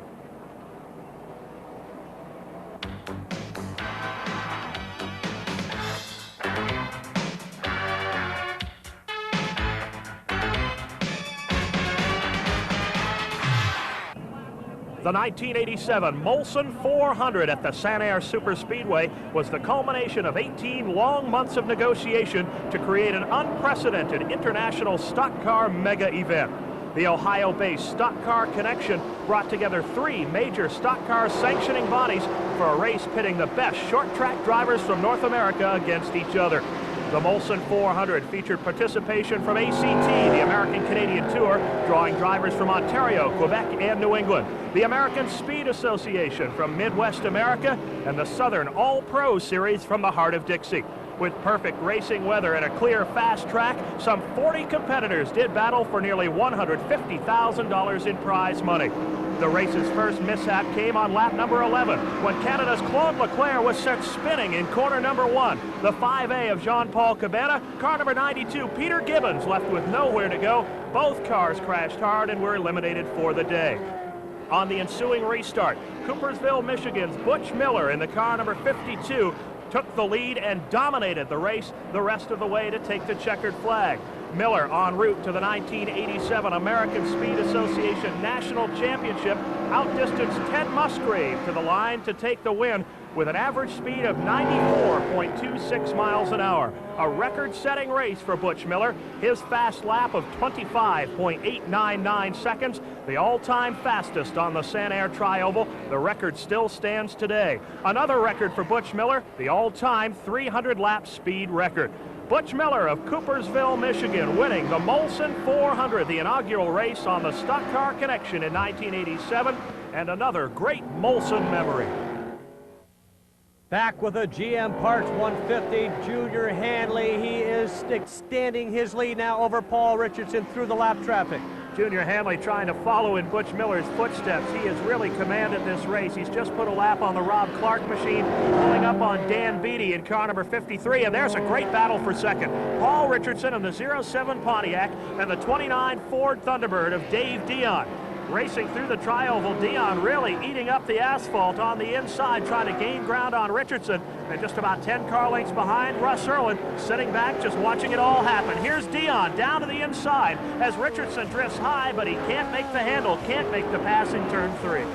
The 1987 Molson 400 at the Sanair Super Speedway was the culmination of 18 long months of negotiation to create an unprecedented international stock car mega event. The Ohio-based Stock Car Connection brought together 3 major stock car sanctioning bodies for a race pitting the best short track drivers from North America against each other. The Molson 400 featured participation from ACT, the American Canadian Tour, drawing drivers from Ontario, Quebec, and New England, the American Speed Association from Midwest America, and the Southern All-Pro Series from the heart of Dixie. With perfect racing weather and a clear, fast track, some 40 competitors did battle for nearly $150,000 in prize money. The race's first mishap came on lap number 11 when Canada's Claude Leclerc was set spinning in corner number 1. The 5A of Jean-Paul Cabana, car number 92, Peter Gibbons, left with nowhere to go. Both cars crashed hard and were eliminated for the day. On the ensuing restart, Coopersville, Michigan's Butch Miller in the car number 52 took the lead and dominated the race the rest of the way to take the checkered flag. Miller, en route to the 1987 American Speed Association National Championship, outdistanced Ted Musgrave to the line to take the win with an average speed of 94.26 miles an hour. A record-setting race for Butch Miller, his fast lap of 25.899 seconds, the all-time fastest on the Sanair Tri-Oval. The record still stands today. Another record for Butch Miller, the all-time 300-lap speed record. Butch Miller of Coopersville, Michigan, winning the Molson 400, the inaugural race on the Stock Car Connection in 1987, and another great Molson memory. Back with a GM Parts 150, Junior Hanley. He is extending his lead now over Paul Richardson through the lap traffic. Junior Hanley trying to follow in Butch Miller's footsteps. He has really commanded this race. He's just put a lap on the Rob Clark machine, pulling up on Dan Beatty in car number 53, and there's a great battle for second. Paul Richardson in the 07 Pontiac and the 29 Ford Thunderbird of Dave Dion. Racing through the Tri-Oval, Dion really eating up the asphalt on the inside, trying to gain ground on Richardson. And just about 10 car lengths behind, Russ Urlin sitting back, just watching it all happen. Here's Dion down to the inside as Richardson drifts high, but he can't make the handle, can't make the pass in turn 3.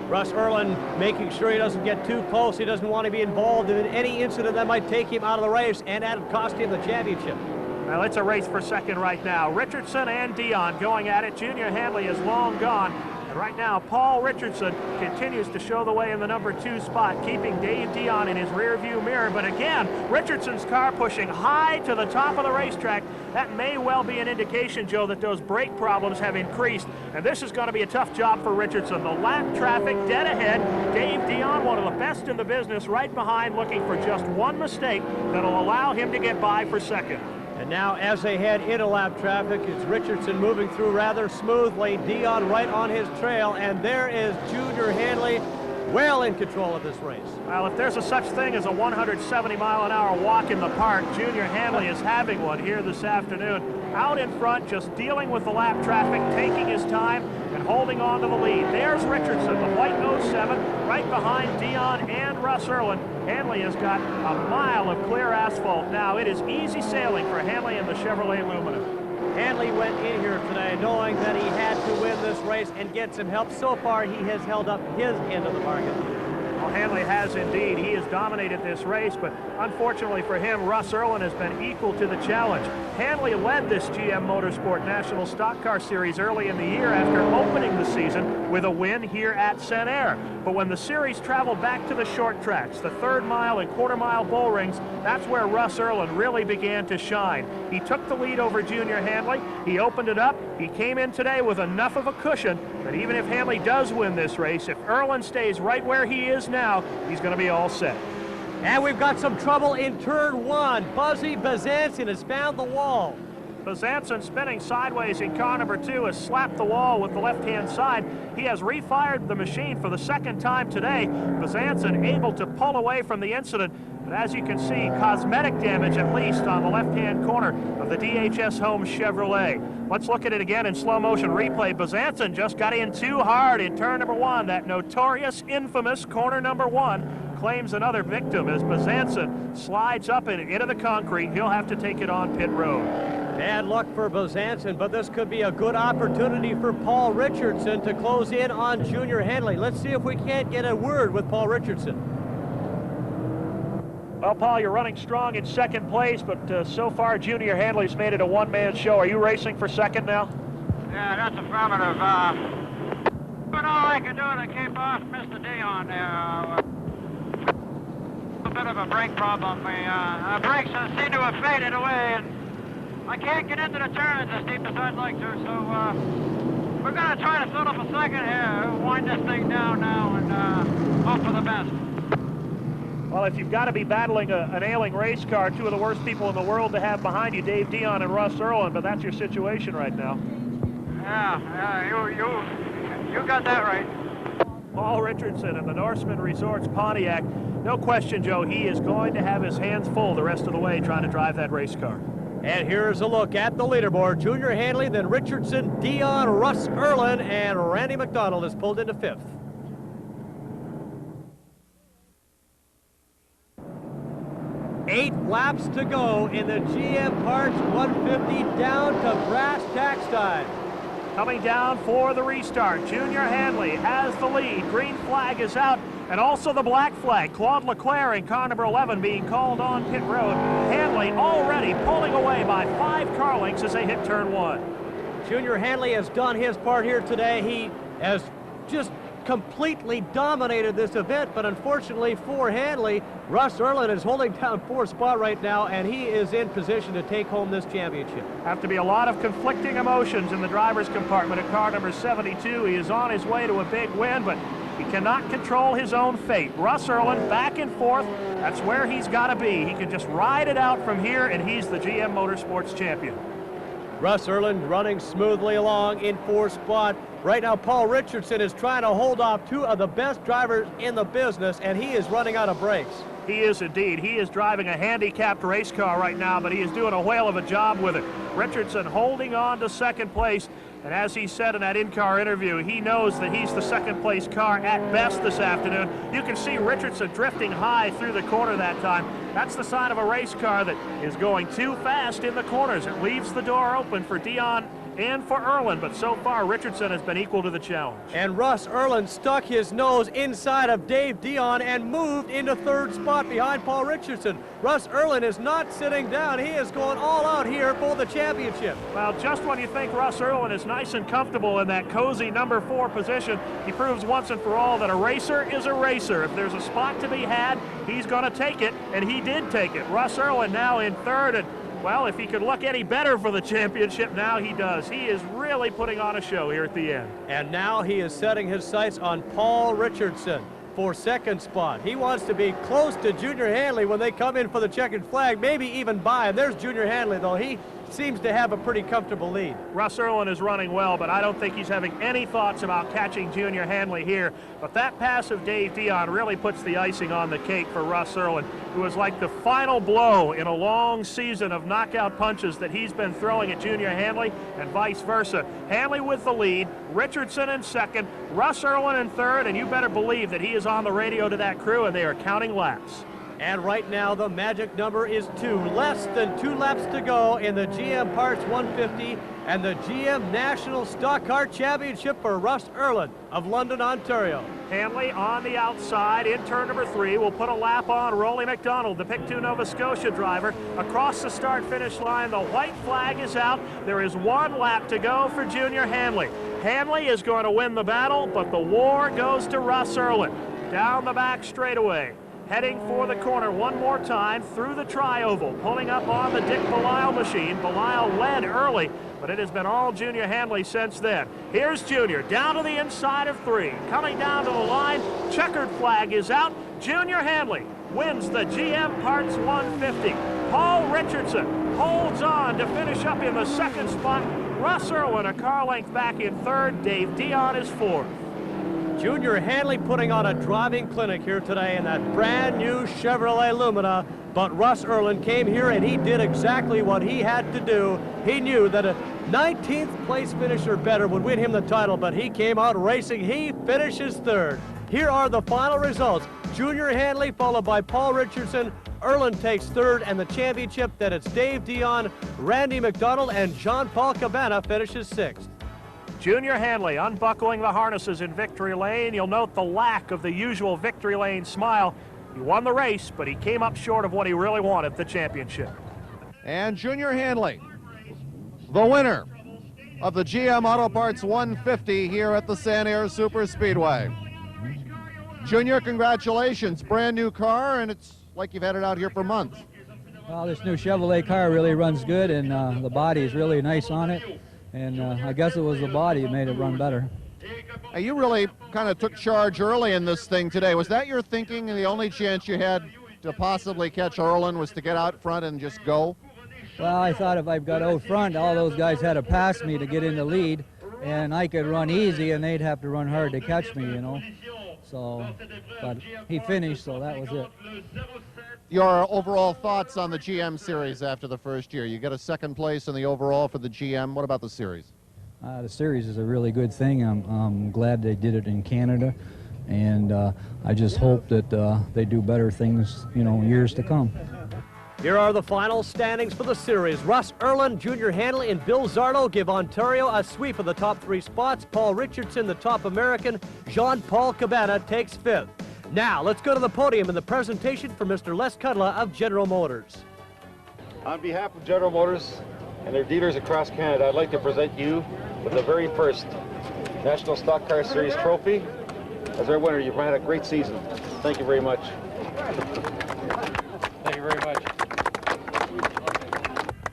Russ Urlin making sure he doesn't get too close. He doesn't want to be involved in any incident that might take him out of the race and cost him the championship. Well, it's a race for second right now. Richardson and Dion going at it. Junior Hanley is long gone. And right now, Paul Richardson continues to show the way in the number 2 spot, keeping Dave Dion in his rearview mirror. But again, Richardson's car pushing high to the top of the racetrack. That may well be an indication, Joe, that those brake problems have increased. And this is going to be a tough job for Richardson. The lap traffic dead ahead. Dave Dion, one of the best in the business, right behind, looking for just one mistake that'll allow him to get by for second. And now as they head into lap traffic, it's Richardson moving through rather smoothly, Dion right on his trail, and there is Junior Hanley well in control of this race. Well, if there's a such thing as a 170-mile-an-hour walk in the park, Junior Hanley is having one here this afternoon. Out in front, just dealing with the lap traffic, taking his time, and holding on to the lead. There's Richardson, the white 07, right behind Dion and Russ Urlin. Hanley has got a mile of clear asphalt now. It is easy sailing for Hanley and the Chevrolet Lumina. Hanley went in here today knowing that he had to win this race and get some help. So far, he has held up his end of the bargain. Well, Hanley has indeed. He has dominated this race, but unfortunately for him, Russ Urlin has been equal to the challenge. Hanley led this GM Motorsport National Stock Car Series early in the year after opening the season with a win here at Sanair. But when the series traveled back to the short tracks, the 3rd mile and quarter-mile bull rings, that's where Russ Urlin really began to shine. He took the lead over Junior Hanley. He opened it up. He came in today with enough of a cushion that even if Hanley does win this race, if Urlin stays right where he is now, he's going to be all set. And we've got some trouble in turn 1. BUZZIE BEZANSON has found the wall. BEZANSON spinning sideways in car number 2 has slapped the wall with the left-hand side. He has refired the machine for the 2nd time today. BEZANSON able to pull away from the incident, but as you can see, cosmetic damage at least on the left-hand corner of the DHS Home Chevrolet. Let's look at it again in slow motion replay. BEZANSON just got in too hard in turn number 1, that notorious, infamous corner number 1. Claims another victim as BEZANSON slides up and into the concrete. He'll have to take it on pit road. Bad luck for BEZANSON, but this could be a good opportunity for Paul Richardson to close in on Junior Hanley. Let's see if we can't get a word with Paul Richardson. Well, Paul, you're running strong in 2nd place, but so far Junior Hanley's made it a one-man show. Are you racing for 2nd now? Yeah, that's affirmative. But all I can do to keep off Mr. Dion there. A bit of a brake problem. The brakes seem to have faded away, and I can't get into the turns as deep as I'd like to, so we're going to try to fill up a 2nd here, wind this thing down now, and hope for the best. Well, if you've got to be battling an ailing race car, 2 of the worst people in the world to have behind you, Dave Dion and Russ Urlin, but that's your situation right now. Yeah, you got that right. Paul Richardson and the Norseman Resorts Pontiac. No question, Joe, he is going to have his hands full the rest of the way trying to drive that race car. And here's a look at the leaderboard. Junior Hanley, then Richardson, Dion, Russ Urlin, and Randy MacDonald is pulled into 5th. Eight laps to go in the GM Parts 150 down to brass tacks time. Coming down for the restart, Junior Hanley has the lead. Green flag is out, and also the black flag. Claude LECLERC in car number 11 being called on pit road. Hanley already pulling away by 5 car lengths as they hit turn 1. Junior Hanley has done his part here today. He has just completely dominated this event, but unfortunately for Hanley, Russ Urlin is holding down 4th spot right now, and he is in position to take home this championship. Have to be a lot of conflicting emotions in the driver's compartment of car number 72. He is on his way to a big win, but he cannot control his own fate. Russ Urlin back and forth. That's where he's got to be. He can just ride it out from here, and he's the GM Motorsports champion. Russ Urlin running smoothly along in 4th spot. Right now, Paul Richardson is trying to hold off 2 of the best drivers in the business, and he is running out of brakes. He is indeed. He is driving a handicapped race car right now, but he is doing a whale of a job with it. Richardson holding on to 2nd place, and as he said in that in-car interview, he knows that he's the 2nd place car at best this afternoon. You can see Richardson drifting high through the corner that time. That's the sign of a race car that is going too fast in the corners. It leaves the door open for Dion and for Urlin, but so far Richardson has been equal to the challenge. And Russ Urlin stuck his nose inside of Dave Dion and moved into 3rd spot behind Paul Richardson. Russ Urlin is not sitting down. He is going all out here for the championship. Well, just when you think Russ Urlin is nice and comfortable in that cozy number 4 position, he proves once and for all that a racer is a racer. If there's a spot to be had, he's going to take it, and he did take it. Russ Urlin now in 3rd, and well, if he could look any better for the championship, now he does. He is really putting on a show here at the end. And now he is setting his sights on Paul Richardson for 2nd spot. He wants to be close to Junior Hanley when they come in for the checkered flag, maybe even by him. There's Junior Hanley, though. He seems to have a pretty comfortable lead. Russ Urlin is running well, but I don't think he's having any thoughts about catching Junior Hanley here. But that pass of Dave Dion really puts the icing on the cake for Russ Urlin, who is like the final blow in a long season of knockout punches that he's been throwing at Junior Hanley and vice versa. Hanley with the lead, Richardson in 2nd, Russ Urlin in 3rd, and you better believe that he is on the radio to that crew and they are counting laps. And right now the magic number is 2. Less than 2 laps to go in the GM Parts 150 and the GM National Stock Car Championship for Russ Urlin of London, Ontario. Hanley on the outside in turn number 3 will put a lap on Rolly MacDonald, the Pick 2 Nova Scotia driver. Across the start-finish line, the white flag is out. There is 1 lap to go for Junior Hanley. Hanley is going to win the battle, but the war goes to RUSS URLIN. Down the back straightaway, heading for the corner one more time through the tri-oval, pulling up on the Dick Belisle machine. Belisle led early, but it has been all Junior Hanley since then. Here's Junior down to the inside of 3, coming down to the line. Checkered flag is out. Junior Hanley wins the GM Parts 150. Paul Richardson holds on to finish up in the 2nd spot. RUSS URLIN a car length back in 3rd. Dave Dion is 4th. Junior Hanley putting on a driving clinic here today in that brand new Chevrolet Lumina, but RUSS URLIN came here and he did exactly what he had to do. He knew that a 19th place finish or better would win him the title, but he came out racing. He finishes 3rd. Here are the final results. Junior Hanley followed by Paul Richardson. URLIN takes 3rd, and the championship that it's Dave Dion, Randy MacDonald, and Jean-Paul Cabana finishes 6th. Junior Hanley unbuckling the harnesses in victory lane. You'll note the lack of the usual victory lane smile. He won the race, but he came up short of what he really wanted, the championship. And Junior Hanley, the winner of the GM Auto Parts 150 here at the Sanair Super Speedway. Junior, congratulations. Brand new car, and it's like you've had it out here for months. Well, this new Chevrolet car really runs good, and the body is really nice on it. And I guess it was the body that made it run better. Now, you really kind of took charge early in this thing today. Was that your thinking, and the only chance you had to possibly catch URLIN was to get out front and just go? Well, I thought if I got out front, all those guys had to pass me to get in the lead, and I could run easy, and they'd have to run hard to catch me, you know. So, but he finished, so that was it. Your overall thoughts on the GM series after the first year? You get a 2nd place in the overall for the GM. What about the series? The series is a really good thing. I'm glad they did it in Canada, and I just hope that they do better things, you know, years to come. Here are the final standings for the series. RUSS URLIN, Junior Hanley, and Bill Zardo give Ontario a sweep of the top 3 spots. Paul Richardson, the top American. Jean-Paul Cabana takes 5th. Now, let's go to the podium and the presentation for Mr. Les Cudla of General Motors. On behalf of General Motors and their dealers across Canada, I'd like to present you with the very first National Stock Car Series trophy. As our winner, you've had a great season. Thank you very much. Thank you very much.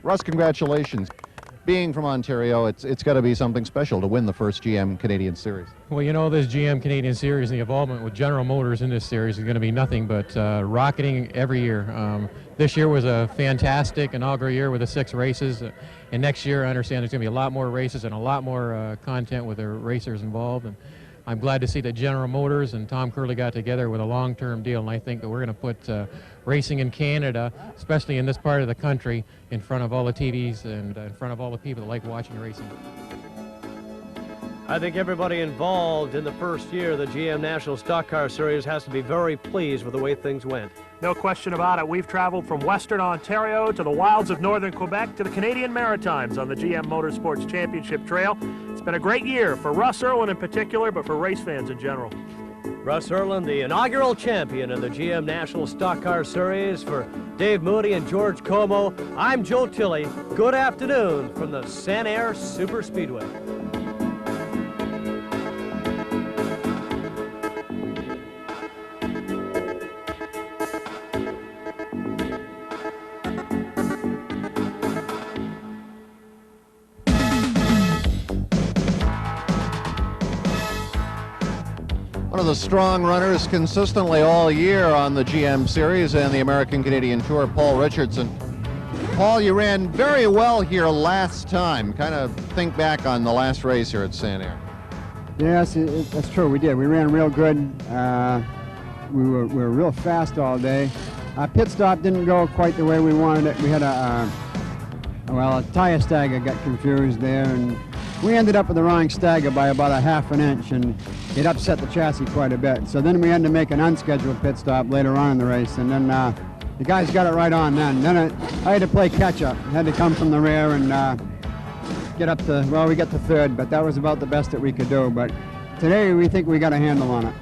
Russ, congratulations. Being from Ontario, it's got to be something special to win the first GM Canadian Series. Well, you know, this GM Canadian Series and the involvement with General Motors in this series is going to be nothing but rocketing every year. This year was a fantastic inaugural year with the 6 races, and next year I understand there's going to be a lot more races and a lot more content with the racers involved. And I'm glad to see that General Motors and Tom Curley got together with a long-term deal, and I think that we're going to put racing in Canada, especially in this part of the country, in front of all the TVs and in front of all the people that like watching racing. I think everybody involved in the first year of the GM National Stock Car Series has to be very pleased with the way things went. No question about it. We've traveled from Western Ontario to the wilds of Northern Quebec to the Canadian Maritimes on the GM Motorsports Championship Trail. It's been a great year for RUSS URLIN in particular, but for race fans in general. RUSS URLIN, the inaugural champion in the GM National Stock Car Series. For Dave Moody and George Como, I'm Joe Tilley. Good afternoon from the Sanair Super Speedway. One of the strong runners consistently all year on the GM Series and the American Canadian Tour, Paul Richardson. Paul, you ran very well here last time. Kind of think back on the last race here at Sanair. Yes, that's true. We did. We ran real good. We were real fast all day. Our pit stop didn't go quite the way we wanted it. We had a tire stagger got confused there, and we ended up with the wrong stagger by about a ½ an inch, and it upset the chassis quite a bit. So then we had to make an unscheduled pit stop later on in the race, and then the guys got it right on then. Then I had to play catch-up. Had to come from the rear and get up to, well, we got to 3rd, but that was about the best that we could do. But today we think we got a handle on it.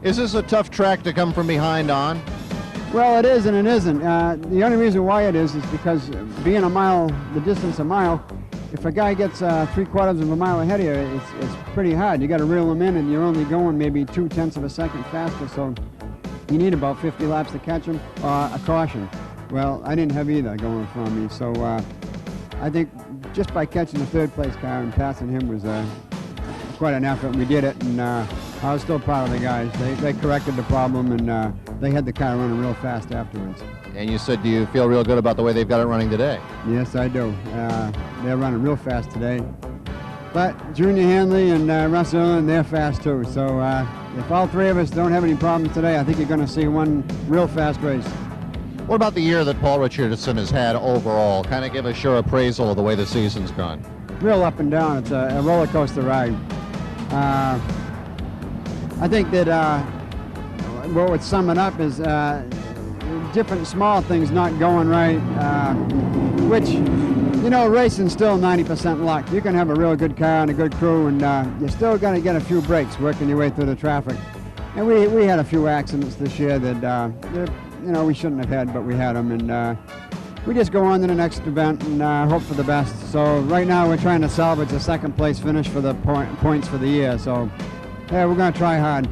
Is this a tough track to come from behind on? Well, it is and it isn't. The only reason why it is because being a mile, the distance a mile, if a guy gets 3/4 of a mile ahead of you, it's pretty hard. You got to reel him in, and you're only going maybe 0.2 of a second faster, so you need about 50 laps to catch him, a caution. Well, I didn't have either going from me, so I think just by catching the third place car and passing him was quite an effort. We did it, and I was still proud of the guys. They corrected the problem, and they had the car running real fast afterwards. And you said, do you feel real good about the way they've got it running today? Yes, I do. They're running real fast today. But Junior Hanley and RUSS URLIN, they're fast too. So if all three of us don't have any problems today, I think you're going to see one real fast race. What about the year that Paul Richardson has had overall? Kind of give us your appraisal of the way the season's gone. Real up and down. It's a roller coaster ride. I think that what would sum it up is different small things not going right, which, you know, racing's still 90% luck. You can have a real good car and a good crew, and you're still going to get a few breaks working your way through the traffic. And we had a few accidents this year that, you know, we shouldn't have had, but we had them. And we just go on to the next event and hope for the best. So right now we're trying to salvage a second place finish for the points for the year. So yeah, we're going to try hard.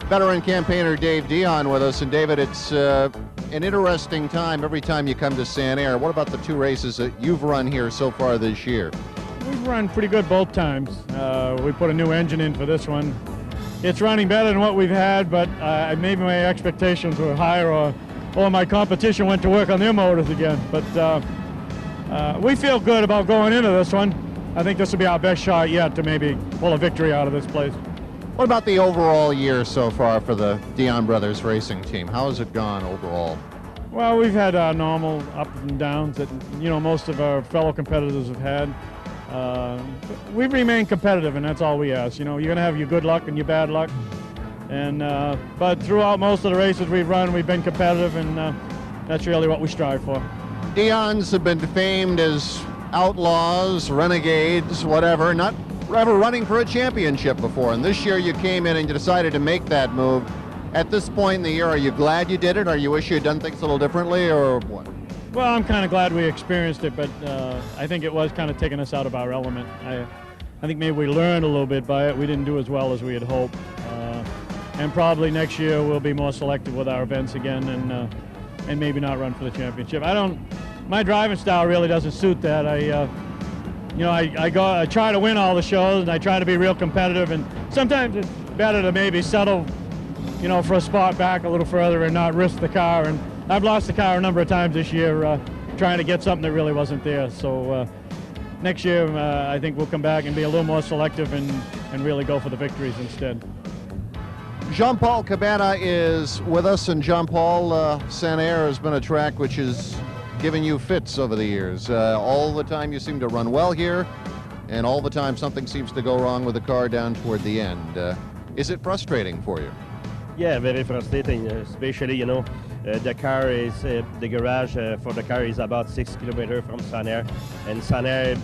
Veteran campaigner Dave Dion with us. And David, it's an interesting time every time you come to Sanair. What about the two races that you've run here so far this year? We've run pretty good both times. We put a new engine in for this one. It's running better than what we've had, but maybe my expectations were higher, or my competition went to work on their motors again. But we feel good about going into this one. I think this will be our best shot yet to maybe pull a victory out of this place. What about the overall year so far for the Dion Brothers racing team? How has it gone overall? Well, we've had normal ups and downs that, you know, most of our fellow competitors have had. We've remained competitive, and that's all we ask. You know, you're going to have your good luck and your bad luck. And but throughout most of the races we've run, we've been competitive, and that's really what we strive for. Dions have been famed as outlaws, renegades, whatever, not ever running for a championship before. And this year you came in and you decided to make that move. At this point in the year, are you glad you did it, or you wish you had done things a little differently, or what? Well, I'm kind of glad we experienced it, but I think it was kind of taking us out of our element. I think maybe we learned a little bit by it. We didn't do as well as we had hoped. And probably next year we'll be more selective with our events again, and maybe not run for the championship. My driving style really doesn't suit that. I try to win all the shows, and I try to be real competitive, and sometimes it's better to maybe settle, you know, for a spot back a little further and not risk the car. And I've lost the car a number of times this year trying to get something that really wasn't there. So next year I think we'll come back and be a little more selective and really go for the victories instead. Jean-Paul CABANA is with us, and Jean-Paul, Sanair has been a track which has given you fits over the years. All the time you seem to run well here, and all the time something seems to go wrong with the car down toward the end. Is it frustrating for you? Yeah, very frustrating, especially, you know, the car is, the garage for the car is about 6 kilometers from Sanair. And Sanair,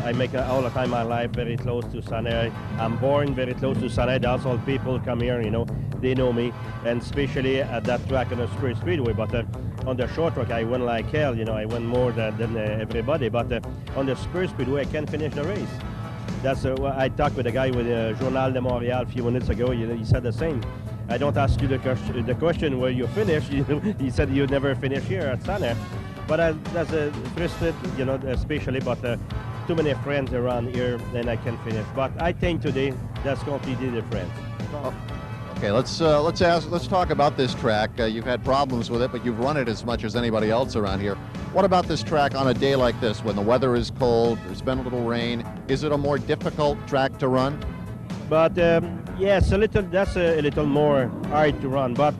I make all the time my life very close to Sanair. I'm born very close to Sanair. That's all people come here, you know, they know me. And especially at that track on the Speedway. But on the short track, I win like hell, you know, I win more than everybody. But on the Speedway, I can't finish the race. That's I talked with a guy with Journal de Montreal a few minutes ago. He said the same. I don't ask you the question where you finish. He said you never finish here at Sanair. But that's frustrated, you know, especially. But too many friends around here, then I can finish. But I think today that's completely different. Okay, let's talk about this track. You've had problems with it, but you've run it as much as anybody else around here. What about this track on a day like this, when the weather is cold, there's been a little rain? Is it a more difficult track to run? But yes, that's a little more hard to run. But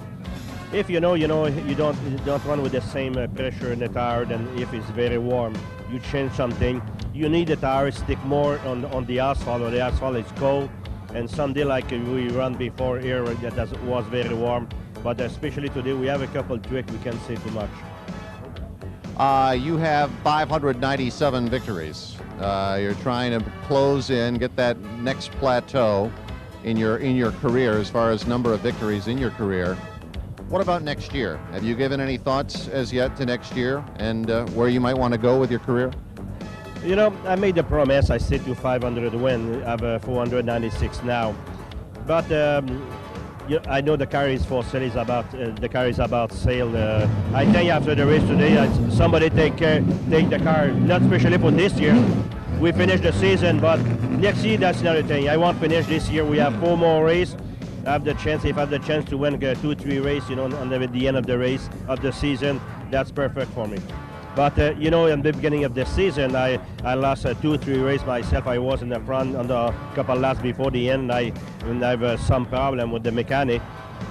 if you don't run with the same pressure in the tire than if it's very warm. You change something. You need the tire stick more on the asphalt, or the asphalt is cold. And someday like we run before here, that was very warm. But especially today, we have a couple tricks we can't say too much. You have 597 victories. You're trying to close in, get that next plateau. in your career as far as number of victories in your career. What about next year? Have you given any thoughts as yet to next year and where you might want to go with your career? You know, I made the promise. I stick to 500 win. I have 496 now, but I know the car is for sale. Is about the car is about sale. I think after the race today, somebody take the car. Not especially for this year. We finished the season, but next year that's another thing. I won't finish this year. We have 4 more races. I have the chance. If I have the chance to win 2-3 races, you know, on the end of the race of the season, that's perfect for me. But you know, in the beginning of the season, I lost 2-3 races myself. I was in the front on the couple laps before the end. I have some problem with the mechanic.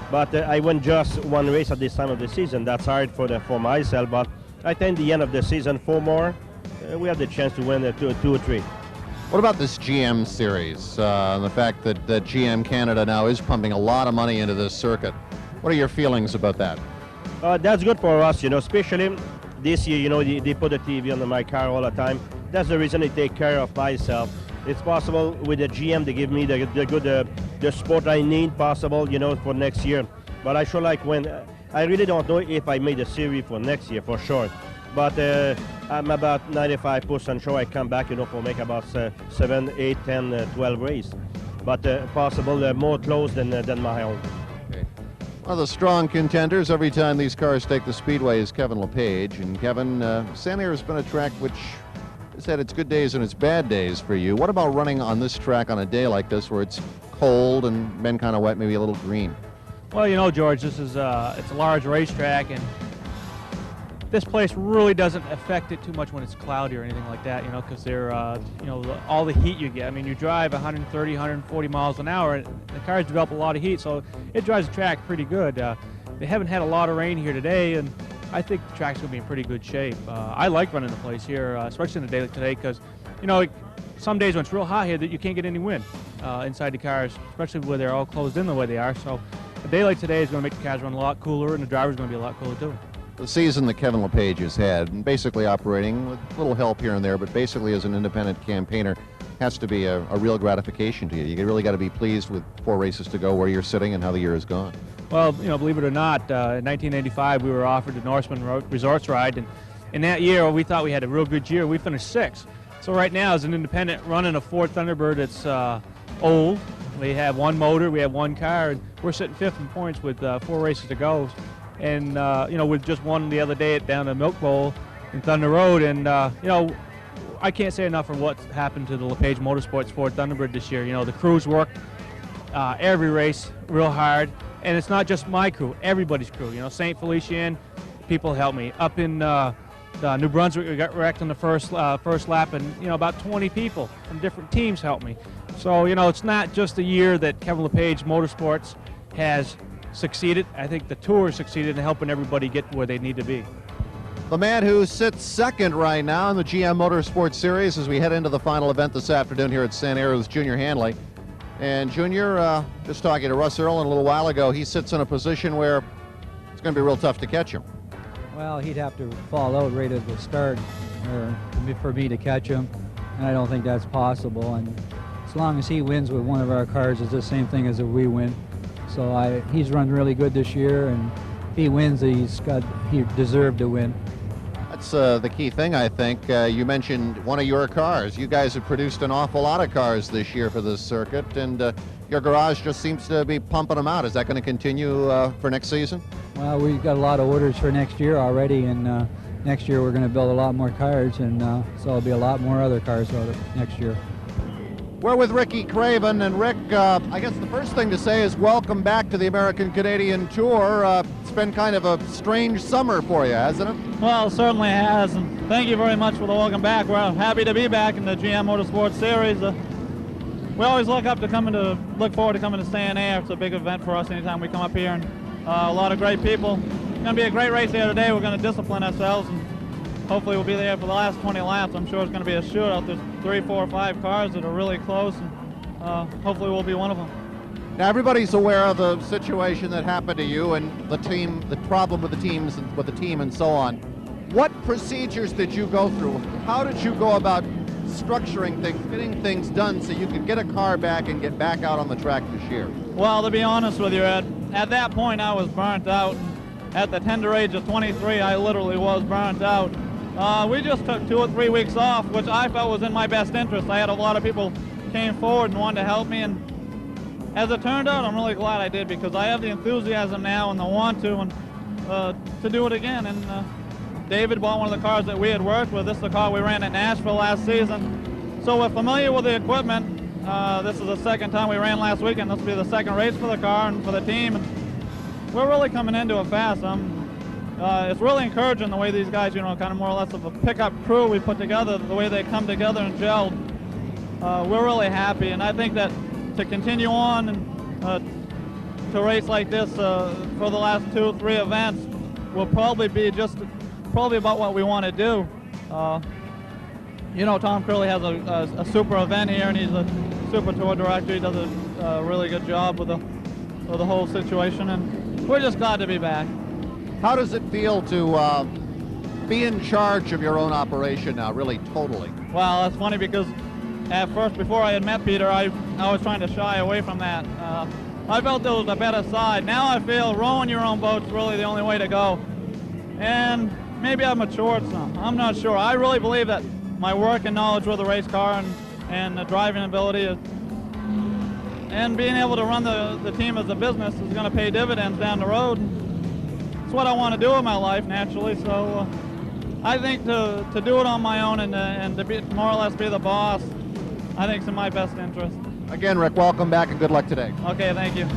But I won just 1 race at this time of the season. That's hard for myself. But I think the end of the season, 4 more, we have the chance to win 2 or 3. What about this GM series? The fact that GM Canada now is pumping a lot of money into this circuit. What are your feelings about that? That's good for us, you know, especially this year, you know, they put a TV on my car all the time. That's the reason they take care of myself. It's possible with the GM to give me the good the support I need possible, you know, for next year. But I sure like when I really don't know if I made a series for next year for sure. But I'm about 95% sure I come back, you know, for make about 7, 8, 10, 12 races. But possible more close than my own. One of the strong contenders every time these cars take the Speedway is Kevin Lepage. And Kevin, Sanair has been a track which has had its good days and its bad days for you. What about running on this track on a day like this where it's cold and been kind of wet, maybe a little green? Well, you know, George, this is it's a large racetrack, and this place really doesn't affect it too much when it's cloudy or anything like that, you know, because they're, you know, all the heat you get. I mean, you drive 130, 140 miles an hour, and the cars develop a lot of heat, so it drives the track pretty good. They haven't had a lot of rain here today, and I think the track's going to be in pretty good shape. I like running the place here, especially in a day like today, because, you know, some days when it's real hot here, that you can't get any wind inside the cars, especially where they're all closed in the way they are. So a day like today is going to make the cars run a lot cooler, and the driver's going to be a lot cooler too. The season that Kevin Lepage has had, basically operating with little help here and there, but basically as an independent campaigner, has to be a real gratification to you. You really got to be pleased with 4 races to go, where you're sitting and how the year has gone. Well, you know, believe it or not, in 1985 we were offered the Norseman Resorts ride, and in that year we thought we had a real good year. We finished 6th. So right now, as an independent running a Ford Thunderbird that's old, we have 1 motor, we have 1 car, and we're sitting 5th in points with 4 races to go. And, you know, we just won the other day down the Milk Bowl in Thunder Road. And, you know, I can't say enough for what's happened to the Lepage Motorsports Ford Thunderbird this year. You know, the crews worked every race real hard. And it's not just my crew, everybody's crew. You know, St. Felician, people helped me. Up in New Brunswick, we got wrecked on the first lap, and, you know, about 20 people from different teams helped me. So, you know, it's not just a year that Kevin Lepage Motorsports has succeeded. I think the tour succeeded in helping everybody get where they need to be. The man who sits second right now in the GM Motorsports Series as we head into the final event this afternoon here at Sanair is Junior Hanley. And Junior, just talking to Russ Urlin a little while ago, he sits in a position where it's going to be real tough to catch him. Well, he'd have to fall out right at the start for me to catch him, and I don't think that's possible. And as long as he wins with one of our cars, it's the same thing as if we win. So he's run really good this year, and if he wins, he deserved to win. That's the key thing, I think. You mentioned one of your cars. You guys have produced an awful lot of cars this year for this circuit, and your garage just seems to be pumping them out. Is that going to continue for next season? Well, we've got a lot of orders for next year already, and next year we're going to build a lot more cars, and so there'll be a lot more other cars out next year. We're with Ricky Craven, and Rick, I guess the first thing to say is welcome back to the American-Canadian Tour. It's been kind of a strange summer for you, hasn't it? Well, it certainly has, and thank you very much for the welcome back. We're happy to be back in the GM Motorsports Series. We always look forward to coming to Sanair. It's a big event for us anytime we come up here, and a lot of great people. It's going to be a great race here today. We're going to discipline ourselves, and hopefully we'll be there for the last 20 laps. I'm sure it's going to be a shootout. There's 3, 4, 5 cars that are really close, and hopefully we'll be one of them. Now everybody's aware of the situation that happened to you and the team, the problem with the teams and with the team and so on. What procedures did you go through? How did you go about structuring things, getting things done so you could get a car back and get back out on the track this year? Well, to be honest with you, Ed, at that point I was burnt out. At the tender age of 23, I literally was burnt out. We just took 2 or 3 weeks off, which I felt was in my best interest. I had a lot of people came forward and wanted to help me, and as it turned out, I'm really glad I did, because I have the enthusiasm now and the want to do it again. And David bought one of the cars that we had worked with. This is the car we ran at Nashville last season. So we're familiar with the equipment. This is the second time we ran last weekend. This will be the second race for the car and for the team. And we're really coming into it fast. It's really encouraging the way these guys, you know, kind of more or less of a pickup crew we put together, the way they come together and gelled. We're really happy, and I think that to continue on and to race like this for the last 2 or 3 events will probably be probably about what we want to do. You know, Tom Curley has a super event here, and he's a super tour director. He does a really good job with the whole situation, and we're just glad to be back. How does it feel to be in charge of your own operation now, really totally? Well, that's funny, because at first, before I had met Peter, I was trying to shy away from that. I felt there was a better side. Now I feel rowing your own boat's really the only way to go. And maybe I've matured some. I'm not sure. I really believe that my work and knowledge with the race car and the driving ability and being able to run the team as a business is going to pay dividends down the road. It's what I want to do in my life, naturally. So I think to do it on my own and to be, more or less be the boss, I think it's in my best interest. Again, Rick, welcome back and good luck today. Okay, thank you.